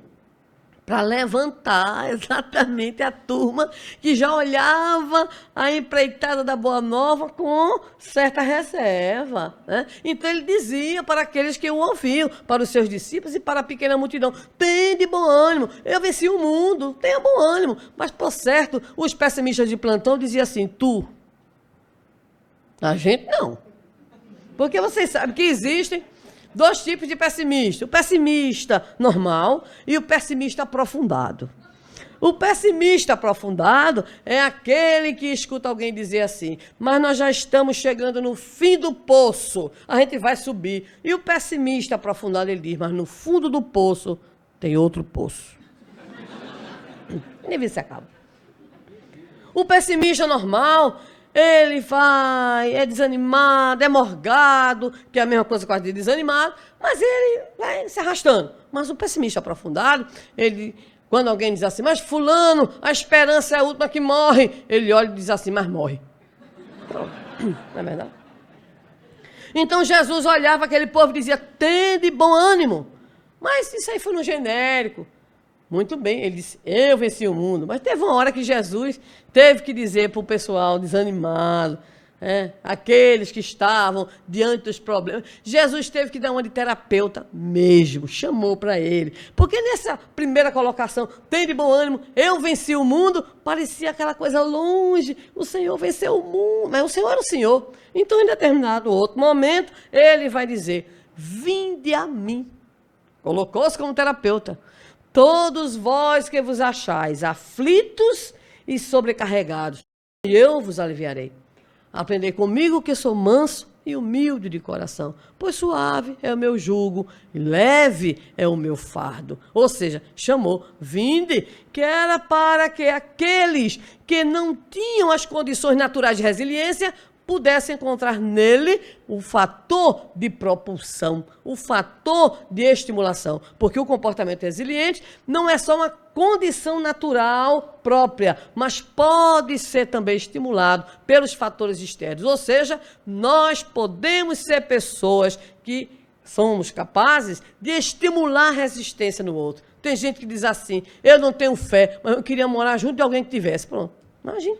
para levantar exatamente a turma que já olhava a empreitada da Boa Nova com certa reserva, né? Então ele dizia para aqueles que o ouviam, para os seus discípulos e para a pequena multidão: tende bom ânimo, eu venci o mundo, tenha bom ânimo. Mas, por certo, os pessimistas de plantão diziam assim: tu, a gente não. Porque vocês sabem que existem dois tipos de pessimista: o pessimista normal e o pessimista aprofundado. O pessimista aprofundado é aquele que escuta alguém dizer assim: mas nós já estamos chegando no fim do poço, a gente vai subir. E o pessimista aprofundado, ele diz: mas no fundo do poço tem outro poço. Nem vê se acaba. O pessimista normal, ele é desanimado, é morgado, que é a mesma coisa quase de desanimado, mas ele vai se arrastando. Mas o pessimista aprofundado, quando alguém diz assim: mas fulano, a esperança é a última que morre, ele olha e diz assim: mas morre. Não é verdade? Então Jesus olhava aquele povo e dizia: tende bom ânimo. Mas isso aí foi no genérico. Muito bem, ele disse: eu venci o mundo. Mas teve uma hora que Jesus teve que dizer para o pessoal desanimado, aqueles que estavam diante dos problemas, Jesus teve que dar uma de terapeuta mesmo, chamou para ele. Porque nessa primeira colocação, tem de bom ânimo, eu venci o mundo, parecia aquela coisa longe, o Senhor venceu o mundo, mas o Senhor era o Senhor. Então, em determinado outro momento, ele vai dizer: vinde a mim. Colocou-se como terapeuta. Todos vós que vos achais aflitos e sobrecarregados, e eu vos aliviarei. Aprendei comigo que sou manso e humilde de coração, pois suave é o meu jugo e leve é o meu fardo. Ou seja, chamou: vinde, que era para que aqueles que não tinham as condições naturais de resiliência pudesse encontrar nele o fator de propulsão, o fator de estimulação. Porque o comportamento resiliente não é só uma condição natural própria, mas pode ser também estimulado pelos fatores externos. Ou seja, nós podemos ser pessoas que somos capazes de estimular a resistência no outro. Tem gente que diz assim: eu não tenho fé, mas eu queria morar junto de alguém que tivesse. Pronto, imagina.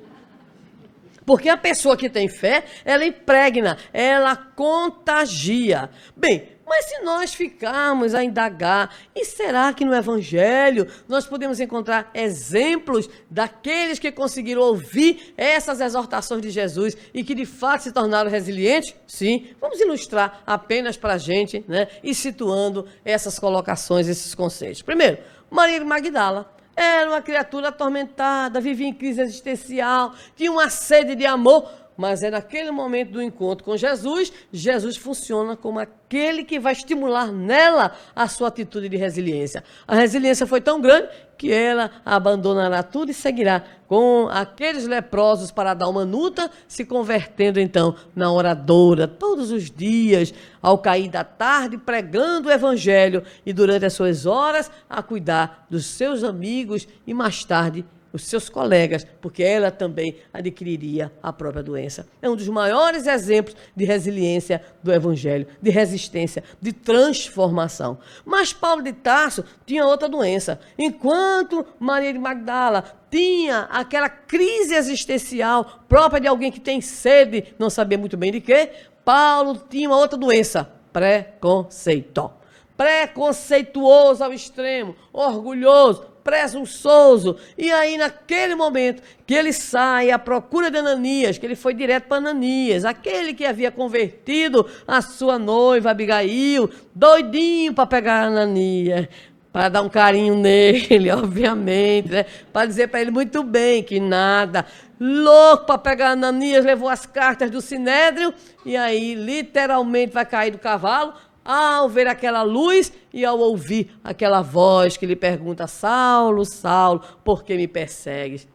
Porque a pessoa que tem fé, ela impregna, ela contagia. Bem, mas se nós ficarmos a indagar, e será que no Evangelho nós podemos encontrar exemplos daqueles que conseguiram ouvir essas exortações de Jesus e que de fato se tornaram resilientes? Sim, vamos ilustrar apenas para a gente, e situando essas colocações, esses conceitos. Primeiro, Maria de Magdala. Era uma criatura atormentada, vivia em crise existencial, tinha uma sede de amor, mas é naquele momento do encontro com Jesus, Jesus funciona como aquele que vai estimular nela a sua atitude de resiliência. A resiliência foi tão grande que ela abandonará tudo e seguirá com aqueles leprosos para dar uma nuta, se convertendo então na oradora todos os dias, ao cair da tarde, pregando o evangelho e durante as suas horas a cuidar dos seus amigos e mais tarde os seus colegas, porque ela também adquiriria a própria doença. É um dos maiores exemplos de resiliência do Evangelho, de resistência, de transformação. Mas Paulo de Tarso tinha outra doença. Enquanto Maria de Magdala tinha aquela crise existencial própria de alguém que tem sede, não sabia muito bem de quê, Paulo tinha uma outra doença: preconceito. Preconceituoso ao extremo, orgulhoso, presunçoso. E aí, naquele momento que ele sai à procura de Ananias, que ele foi direto para Ananias, aquele que havia convertido a sua noiva Abigail, doidinho para pegar Ananias, para dar um carinho nele, obviamente, para dizer para ele muito bem que nada, louco para pegar Ananias, levou as cartas do Sinédrio, e aí literalmente vai cair do cavalo, ao ver aquela luz e ao ouvir aquela voz que lhe pergunta: Saulo, Saulo, por que me persegues?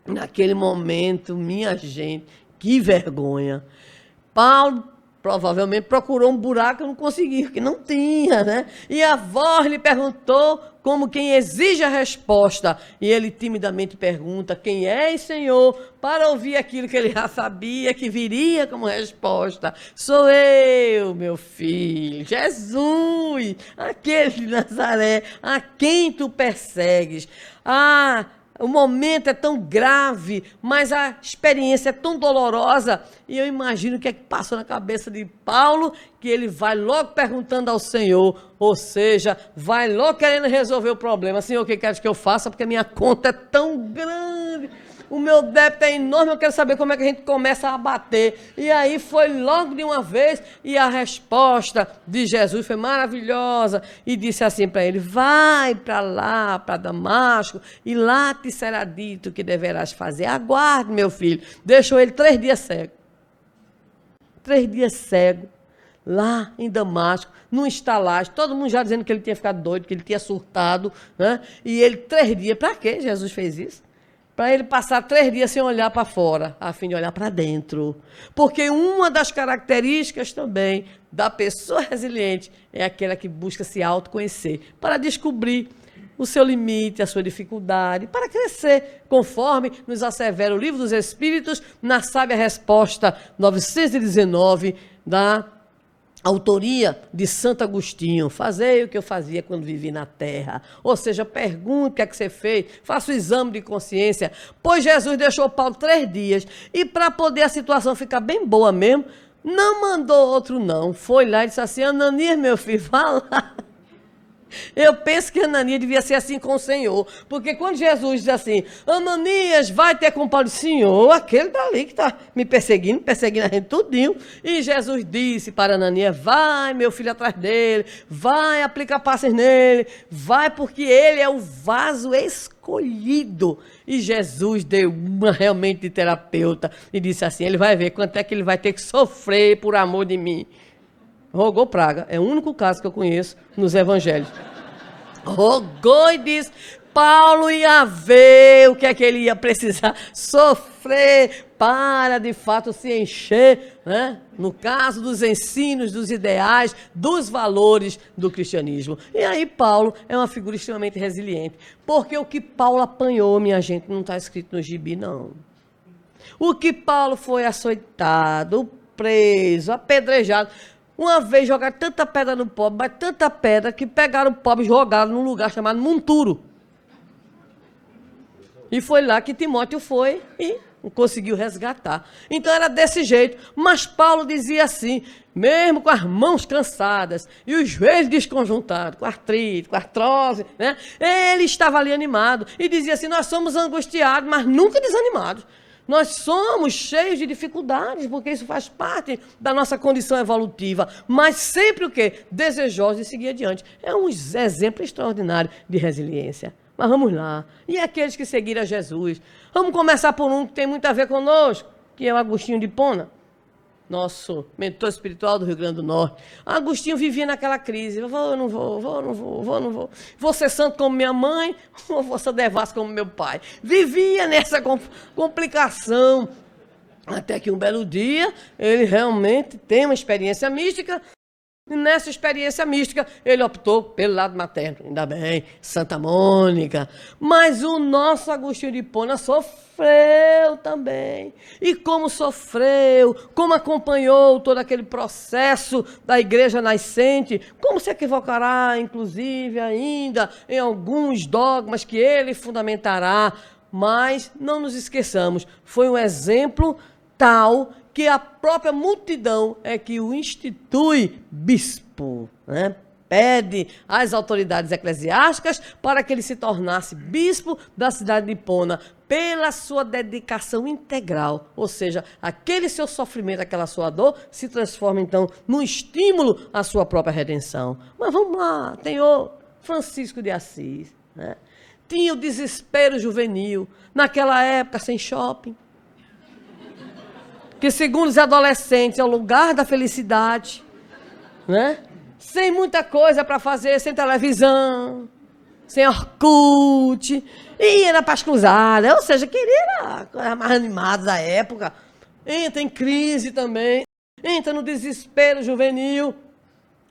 Naquele momento, minha gente, que vergonha. Paulo provavelmente procurou um buraco e não conseguiu, que não tinha, né? E a voz lhe perguntou como quem exige a resposta. E ele timidamente pergunta: quem és, Senhor? Para ouvir aquilo que ele já sabia que viria como resposta. Sou eu, meu filho, Jesus, aquele de Nazaré, a quem tu persegues. O momento é tão grave, mas a experiência é tão dolorosa. E eu imagino o que é que passou na cabeça de Paulo, que ele vai logo perguntando ao Senhor, ou seja, vai logo querendo resolver o problema. Senhor, o que queres que eu faça? Porque a minha conta é tão grande, o meu débito é enorme, eu quero saber como é que a gente começa a abater. E aí foi logo de uma vez, e a resposta de Jesus foi maravilhosa, e disse assim para ele: vai para lá, para Damasco, e lá te será dito o que deverás fazer. Aguarde, meu filho. Deixou ele 3 dias cego. 3 dias cego, lá em Damasco, num estalagem, todo mundo já dizendo que ele tinha ficado doido, que ele tinha surtado, né? E ele 3 dias, para que Jesus fez isso? Para ele passar 3 dias sem olhar para fora, a fim de olhar para dentro. Porque uma das características também da pessoa resiliente é aquela que busca se autoconhecer, para descobrir o seu limite, a sua dificuldade, para crescer, conforme nos assevera o Livro dos Espíritos, na Sábia Resposta 919, da autoria de Santo Agostinho. Fazei o que eu fazia quando vivi na terra. Ou seja, pergunte o que é que você fez, faça o exame de consciência. Pois Jesus deixou Paulo 3 dias, e para poder a situação ficar bem boa mesmo, não mandou outro não. Foi lá e disse assim: Ananias, meu filho, vá lá. Eu penso que Ananias devia ser assim com o Senhor, porque quando Jesus diz assim: Ananias, vai ter com Paulo, Senhor, aquele dali que está me perseguindo a gente tudinho. E Jesus disse para Ananias: vai, meu filho, atrás dele, vai, aplica passes nele, vai, porque ele é o vaso escolhido. E Jesus deu uma realmente de terapeuta e disse assim: ele vai ver quanto é que ele vai ter que sofrer por amor de mim. Rogou praga. É o único caso que eu conheço nos evangelhos. Rogou e disse: Paulo ia ver o que é que ele ia precisar sofrer para, de fato, se encher, né? No caso dos ensinos, dos ideais, dos valores do cristianismo. E aí Paulo é uma figura extremamente resiliente. Porque o que Paulo apanhou, minha gente, não está escrito no gibi, não. O que Paulo foi açoitado, preso, apedrejado. Uma vez jogaram tanta pedra no pobre, mas tanta pedra, que pegaram o pobre e jogaram num lugar chamado Monturo. E foi lá que Timóteo foi e conseguiu resgatar. Então era desse jeito. Mas Paulo dizia assim, mesmo com as mãos cansadas e os joelhos desconjuntados, com artrite, com artrose, né? Ele estava ali animado e dizia assim: nós somos angustiados, mas nunca desanimados. Nós somos cheios de dificuldades, porque isso faz parte da nossa condição evolutiva, mas sempre o quê? Desejosos de seguir adiante. É um exemplo extraordinário de resiliência. Mas vamos lá. E aqueles que seguiram a Jesus? Vamos começar por um que tem muito a ver conosco, que é o Agostinho de Hipona, nosso mentor espiritual do Rio Grande do Norte. Agostinho vivia naquela crise: vou, não vou. Vou ser santo como minha mãe, ou vou ser devasso como meu pai. Vivia nessa complicação, até que um belo dia ele realmente tem uma experiência mística. E nessa experiência mística, ele optou pelo lado materno. Ainda bem, Santa Mônica. Mas o nosso Agostinho de Hipona sofreu também. E como sofreu, como acompanhou todo aquele processo da igreja nascente, como se equivocará, inclusive, ainda em alguns dogmas que ele fundamentará. Mas não nos esqueçamos, foi um exemplo tal que a própria multidão é que o institui bispo, né? Pede às autoridades eclesiásticas para que ele se tornasse bispo da cidade de Hipona, pela sua dedicação integral. Ou seja, aquele seu sofrimento, aquela sua dor, se transforma então num estímulo à sua própria redenção. Mas vamos lá, tem o Francisco de Assis, né? Tinha o desespero juvenil, naquela época sem shopping, que segundo os adolescentes é o lugar da felicidade, né? Sem muita coisa para fazer, sem televisão, sem Orkut, ia na Paz Cruzada, ou seja, queria coisa mais animada da época. Entra em crise também. entra no desespero juvenil.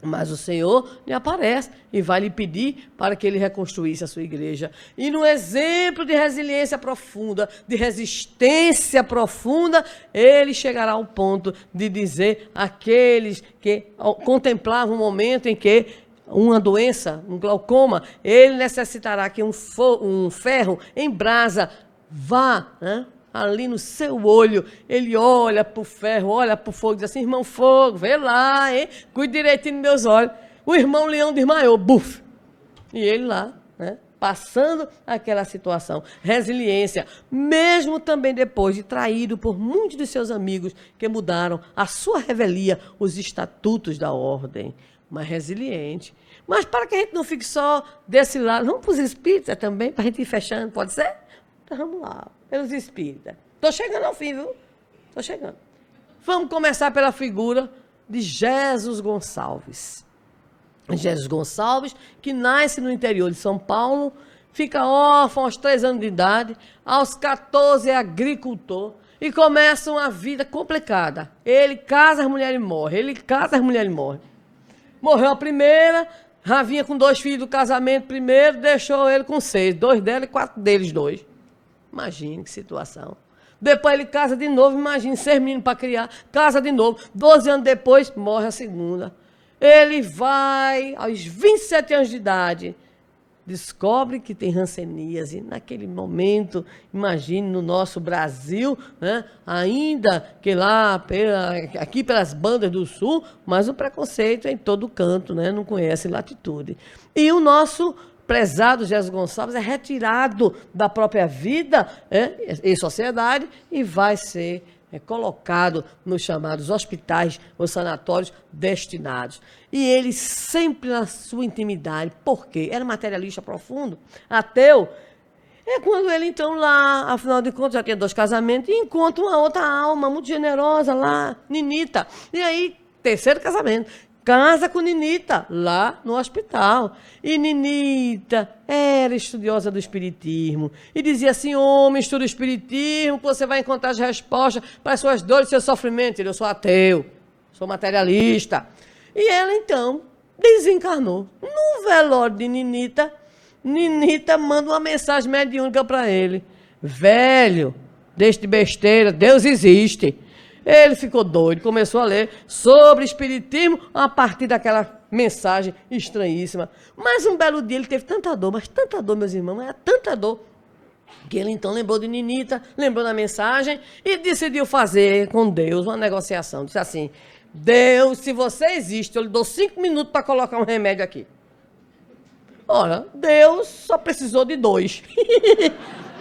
Mas o Senhor lhe aparece e vai lhe pedir para que ele reconstruísse a sua igreja. E no exemplo de resiliência profunda, de resistência profunda, ele chegará ao ponto de dizer àqueles que contemplavam o momento em que uma doença, um glaucoma, ele necessitará que um ferro em brasa vá, né, ali no seu olho. Ele olha para o ferro, olha para o fogo e diz assim: irmão fogo, vê lá, hein? Cuide direitinho dos meus olhos. O irmão leão desmaiou, buf! E ele lá, né, passando aquela situação. Resiliência, mesmo também depois de traído por muitos de seus amigos que mudaram a sua revelia, os estatutos da ordem. Mas resiliente. Mas para que a gente não fique só desse lado, vamos para os espíritas também, para a gente ir fechando, pode ser? Então vamos lá, pelos espíritas. Estou chegando ao fim, viu? Estou chegando. Vamos começar pela figura de Jesus Gonçalves. Jesus Gonçalves, que nasce no interior de São Paulo, fica órfão aos 3 anos de idade, aos 14 é agricultor e começa uma vida complicada. Ele casa, as mulheres morrem. Ele casa, as mulheres morrem. Morreu a primeira, já vinha com 2 filhos do casamento primeiro, deixou ele com 6. 2 dela e 4 deles 2. Imagine que situação. Depois ele casa de novo, imagine, 6 meninos para criar, casa de novo. 12 anos depois, morre a segunda. Ele vai, aos 27 anos de idade, descobre que tem hanseníase. Naquele momento, imagine, no nosso Brasil, né, ainda que lá, aqui pelas bandas do sul, mas o preconceito é em todo canto, né, não conhece latitude. E o nosso prezado Jesus Gonçalves é retirado da própria vida, em sociedade, e vai ser colocado nos chamados hospitais ou sanatórios destinados. E ele sempre na sua intimidade, por quê? Era materialista profundo, ateu. É quando ele então lá, afinal de contas, já tinha 2 casamentos, e encontra uma outra alma muito generosa lá, Ninita. E aí, 3º casamento. Casa com Ninita, lá no hospital. E Ninita era estudiosa do espiritismo. E dizia assim: homem, estuda o espiritismo, que você vai encontrar as respostas para as suas dores e seus sofrimentos. Eu sou ateu, sou materialista. E ela, então, desencarnou. No velório de Ninita, Ninita manda uma mensagem mediúnica para ele: velho, deixe de besteira, Deus existe. Ele ficou doido, começou a ler sobre espiritismo a partir daquela mensagem estranhíssima. Mas um belo dia ele teve tanta dor, mas tanta dor, meus irmãos, era tanta dor, que ele então lembrou de Ninita, lembrou da mensagem e decidiu fazer com Deus uma negociação. Disse assim: Deus, se você existe, eu lhe dou 5 minutos para colocar um remédio aqui. Ora, Deus só precisou de 2.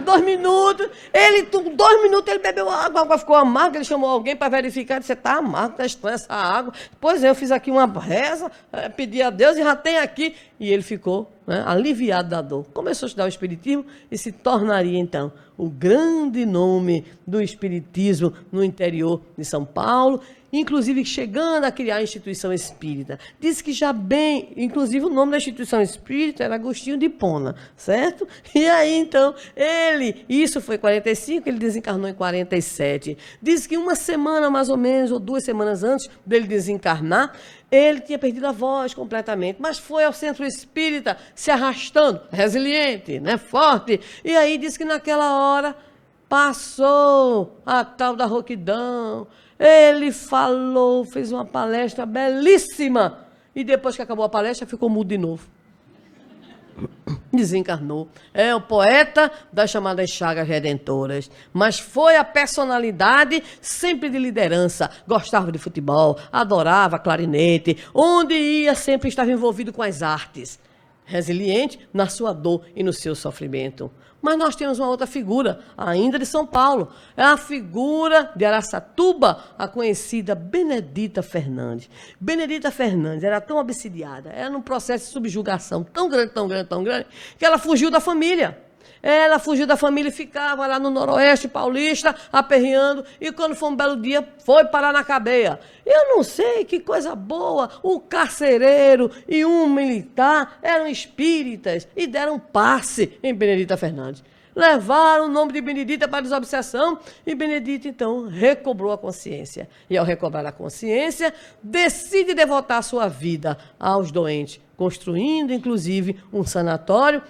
2 minutos, 2 minutos ele bebeu água, a água ficou amarga, ele chamou alguém para verificar, disse: está amargo, está estranha essa água. Pois é, eu fiz aqui uma reza, pedi a Deus e já tem aqui. E ele ficou, né, aliviado da dor. Começou a estudar o espiritismo e se tornaria então o grande nome do espiritismo no interior de São Paulo, inclusive chegando a criar a instituição espírita. Diz que já bem, inclusive o nome da instituição espírita era Agostinho de Hipona, certo? E aí então, isso foi em 45, ele desencarnou em 47. Diz que uma semana mais ou menos, ou 2 semanas antes dele desencarnar, ele tinha perdido a voz completamente, mas foi ao centro espírita se arrastando, resiliente, né, forte. E aí diz que naquela hora passou a tal da rouquidão. Ele falou, fez uma palestra belíssima. E depois que acabou a palestra, ficou mudo de novo. Desencarnou. É o poeta das chamadas chagas redentoras. Mas foi a personalidade sempre de liderança. Gostava de futebol, adorava clarinete. Onde ia, sempre estava envolvido com as artes. Resiliente na sua dor e no seu sofrimento. Mas nós temos uma outra figura, ainda de São Paulo. É a figura de Araçatuba, a conhecida Benedita Fernandes. Benedita Fernandes era tão obsidiada, era num processo de subjugação tão grande, tão grande, tão grande, que ela fugiu da família. Ela fugiu da família e ficava lá no Noroeste paulista, aperreando, e quando foi um belo dia, foi parar na cadeia. Eu não sei, que coisa boa, o carcereiro e um militar eram espíritas e deram passe em Benedita Fernandes. Levaram o nome de Benedita para a desobsessão e Benedita, então, recobrou a consciência. E ao recobrar a consciência, decide devotar sua vida aos doentes, construindo, inclusive, um sanatório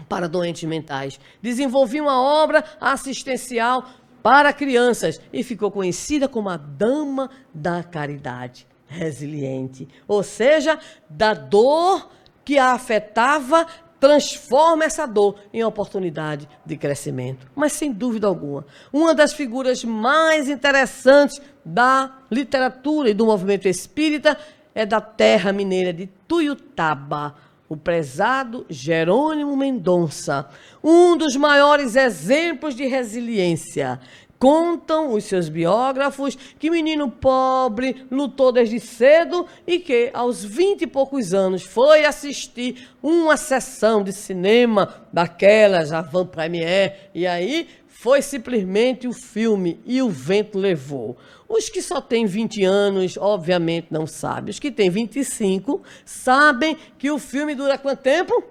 para doentes mentais. Desenvolveu uma obra assistencial para crianças e ficou conhecida como a Dama da Caridade Resiliente. Ou seja, da dor que a afetava, transforma essa dor em oportunidade de crescimento. Mas, sem dúvida alguma, uma das figuras mais interessantes da literatura e do movimento espírita é da terra mineira de Tuiutaba, o prezado Jerônimo Mendonça, um dos maiores exemplos de resiliência. Contam os seus biógrafos que menino pobre lutou desde cedo e que, aos 20 e poucos anos, foi assistir uma sessão de cinema daquelas, avant première, e aí foi simplesmente o filme E o Vento Levou. Os que só têm 20 anos, obviamente, não sabem. Os que têm 25 sabem que o filme dura quanto tempo?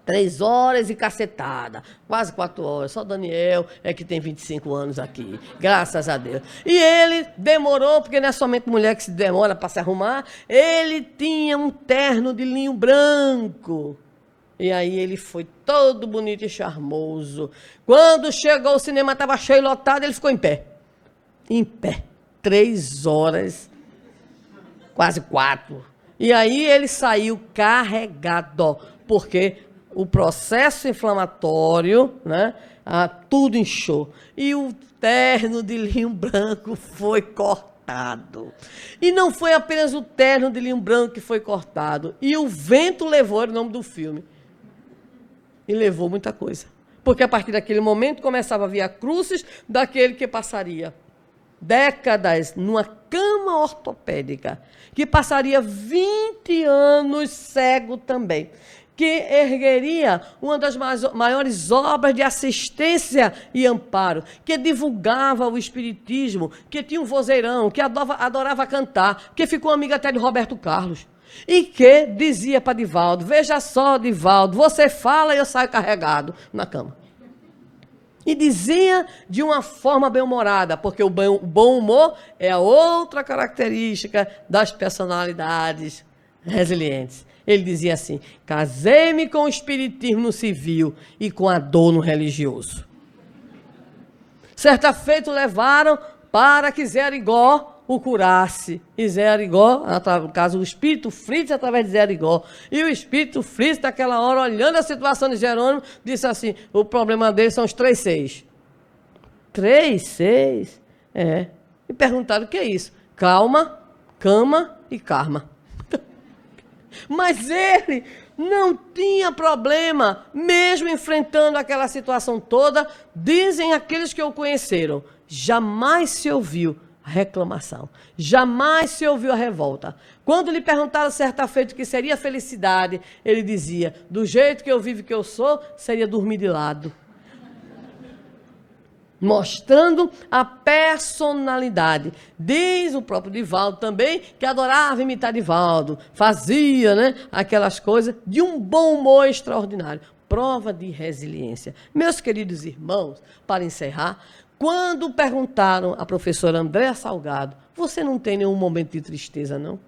3 horas e cacetada, quase 4 horas. Só Daniel é que tem 25 anos aqui, graças a Deus. E ele demorou, porque não é somente mulher que se demora para se arrumar, ele tinha um terno de linho branco. E aí ele foi todo bonito e charmoso. Quando chegou, o cinema estava cheio, lotado, ele ficou em pé. Em pé. 3 horas, quase 4. E aí ele saiu carregado, porque o processo inflamatório, né, tudo inchou. E o terno de linho branco foi cortado. E não foi apenas o terno de linho branco que foi cortado. E o vento levou, era o nome do filme. E levou muita coisa. Porque a partir daquele momento começava a vir a cruzes daquele que passaria décadas numa cama ortopédica, que passaria 20 anos cego também, que ergueria uma das maiores obras de assistência e amparo, que divulgava o espiritismo, que tinha um vozeirão, que adorava cantar, que ficou amiga até de Roberto Carlos, e que dizia para Divaldo: veja só, Divaldo, você fala e eu saio carregado na cama. E dizia de uma forma bem-humorada, porque o bom humor é a outra característica das personalidades resilientes. Ele dizia assim: casei-me com o espiritismo no civil e com a dor no religioso. Certa feita o levaram para que Zé Arigó o curasse. E Zé Arigó, no caso o espírito Fritz, através de Zé Arigó. E o espírito Fritz, naquela hora, olhando a situação de Jerônimo, disse assim: o problema dele são os 3 seis. 3 seis? É. E perguntaram: o que é isso? Calma, cama e karma. Mas ele não tinha problema, mesmo enfrentando aquela situação toda. Dizem aqueles que o conheceram, jamais se ouviu a reclamação, jamais se ouviu a revolta. Quando lhe perguntaram certa feita o que seria felicidade, ele dizia: do jeito que eu vivo e que eu sou, seria dormir de lado. Mostrando a personalidade. Diz o próprio Divaldo também que adorava imitar Divaldo, fazia, né, aquelas coisas de um bom humor extraordinário. Prova de resiliência. Meus queridos irmãos, para encerrar, quando perguntaram à professora Andréa Salgado: você não tem nenhum momento de tristeza, não?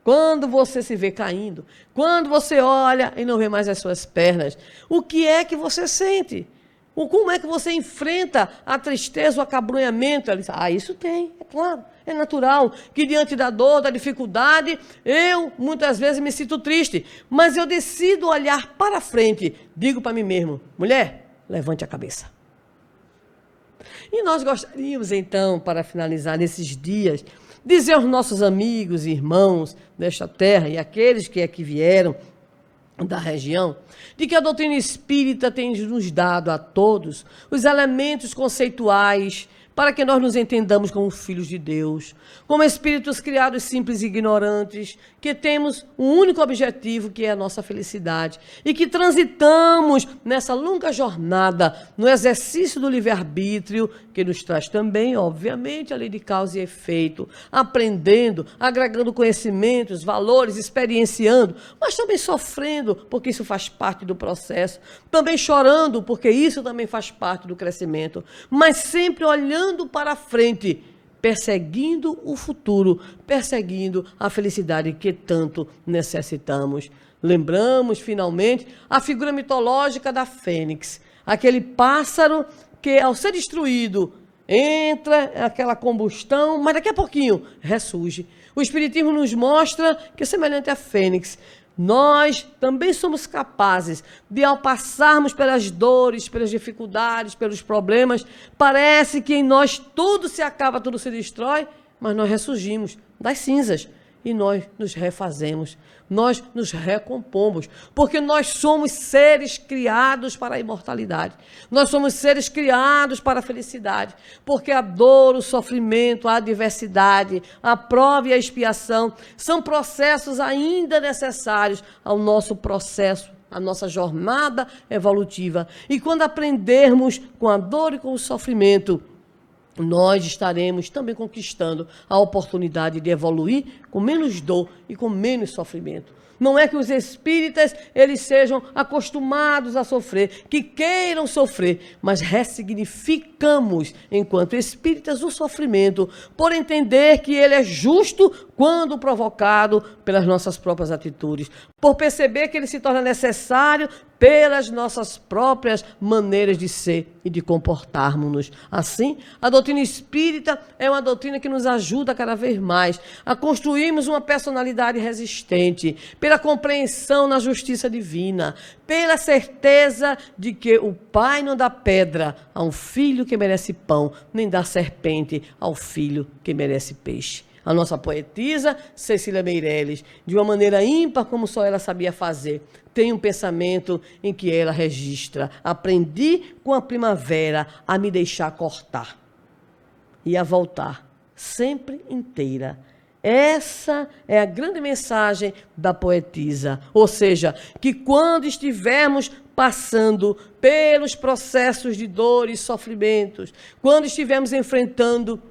Quando você se vê caindo, quando você olha e não vê mais as suas pernas, o que é que você sente? Como é que você enfrenta a tristeza, o acabrunhamento? Ela disse: isso tem, é claro, é natural, que diante da dor, da dificuldade, eu muitas vezes me sinto triste, mas eu decido olhar para frente, digo para mim mesmo: mulher, levante a cabeça. E nós gostaríamos então, para finalizar nesses dias, dizer aos nossos amigos e irmãos desta terra e aqueles que aqui vieram da região, de que a doutrina espírita tem nos dado a todos os elementos conceituais para que nós nos entendamos como filhos de Deus, como espíritos criados simples e ignorantes, que temos um único objetivo, que é a nossa felicidade, e que transitamos nessa longa jornada, no exercício do livre-arbítrio, que nos traz também, obviamente, a lei de causa e efeito, aprendendo, agregando conhecimentos, valores, experienciando, mas também sofrendo, porque isso faz parte do processo, também chorando, porque isso também faz parte do crescimento, mas sempre olhando para frente, perseguindo o futuro, perseguindo a felicidade que tanto necessitamos. Lembramos, finalmente, a figura mitológica da fênix, aquele pássaro que, ao ser destruído, entra aquela combustão, mas daqui a pouquinho ressurge. O Espiritismo nos mostra que, semelhante à fênix, nós também somos capazes de, ao passarmos pelas dores, pelas dificuldades, pelos problemas, parece que em nós tudo se acaba, tudo se destrói, mas nós ressurgimos das cinzas e nós nos refazemos, nós nos recompomos, porque nós somos seres criados para a imortalidade, nós somos seres criados para a felicidade, porque a dor, o sofrimento, a adversidade, a prova e a expiação são processos ainda necessários ao nosso processo, a nossa jornada evolutiva. E quando aprendermos com a dor e com o sofrimento, nós estaremos também conquistando a oportunidade de evoluir com menos dor e com menos sofrimento. Não é que os espíritas eles sejam acostumados a sofrer, que queiram sofrer, mas ressignificamos, enquanto espíritas, o sofrimento, por entender que ele é justo quando provocado pelas nossas próprias atitudes, por perceber que ele se torna necessário pelas nossas próprias maneiras de ser e de comportarmos-nos. Assim, a doutrina espírita é uma doutrina que nos ajuda cada vez mais a construirmos uma personalidade resistente, pela compreensão na justiça divina, pela certeza de que o Pai não dá pedra a um filho que merece pão, nem dá serpente ao filho que merece peixe. A nossa poetisa, Cecília Meirelles, de uma maneira ímpar, como só ela sabia fazer, tem um pensamento em que ela registra: aprendi com a primavera a me deixar cortar e a voltar sempre inteira. Essa é a grande mensagem da poetisa, ou seja, que quando estivermos passando pelos processos de dor e sofrimentos, quando estivermos enfrentando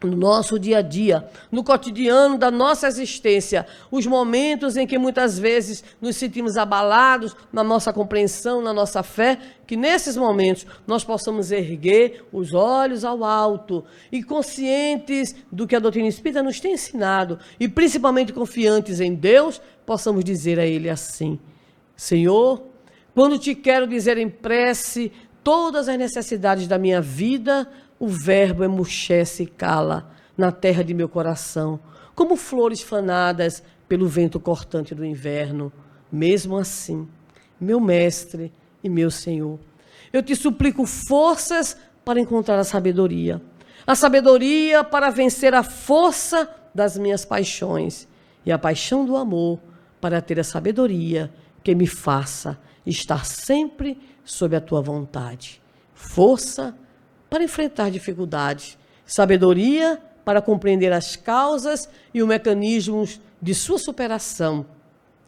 no nosso dia a dia, no cotidiano da nossa existência, os momentos em que muitas vezes nos sentimos abalados na nossa compreensão, na nossa fé, que nesses momentos nós possamos erguer os olhos ao alto e conscientes do que a doutrina espírita nos tem ensinado e principalmente confiantes em Deus, possamos dizer a Ele assim: Senhor, quando te quero dizer em prece todas as necessidades da minha vida, o verbo emurchece e cala na terra de meu coração, como flores fanadas pelo vento cortante do inverno. Mesmo assim, meu mestre e meu Senhor, eu te suplico forças para encontrar a sabedoria para vencer a força das minhas paixões e a paixão do amor para ter a sabedoria que me faça estar sempre sob a tua vontade. Força para enfrentar dificuldades, sabedoria para compreender as causas e os mecanismos de sua superação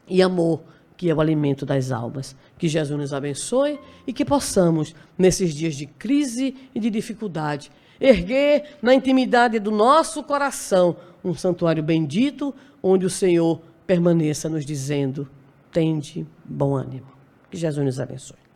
e amor, que é o alimento das almas. Que Jesus nos abençoe e que possamos, nesses dias de crise e de dificuldade, erguer na intimidade do nosso coração um santuário bendito, onde o Senhor permaneça nos dizendo: tende bom ânimo. Que Jesus nos abençoe.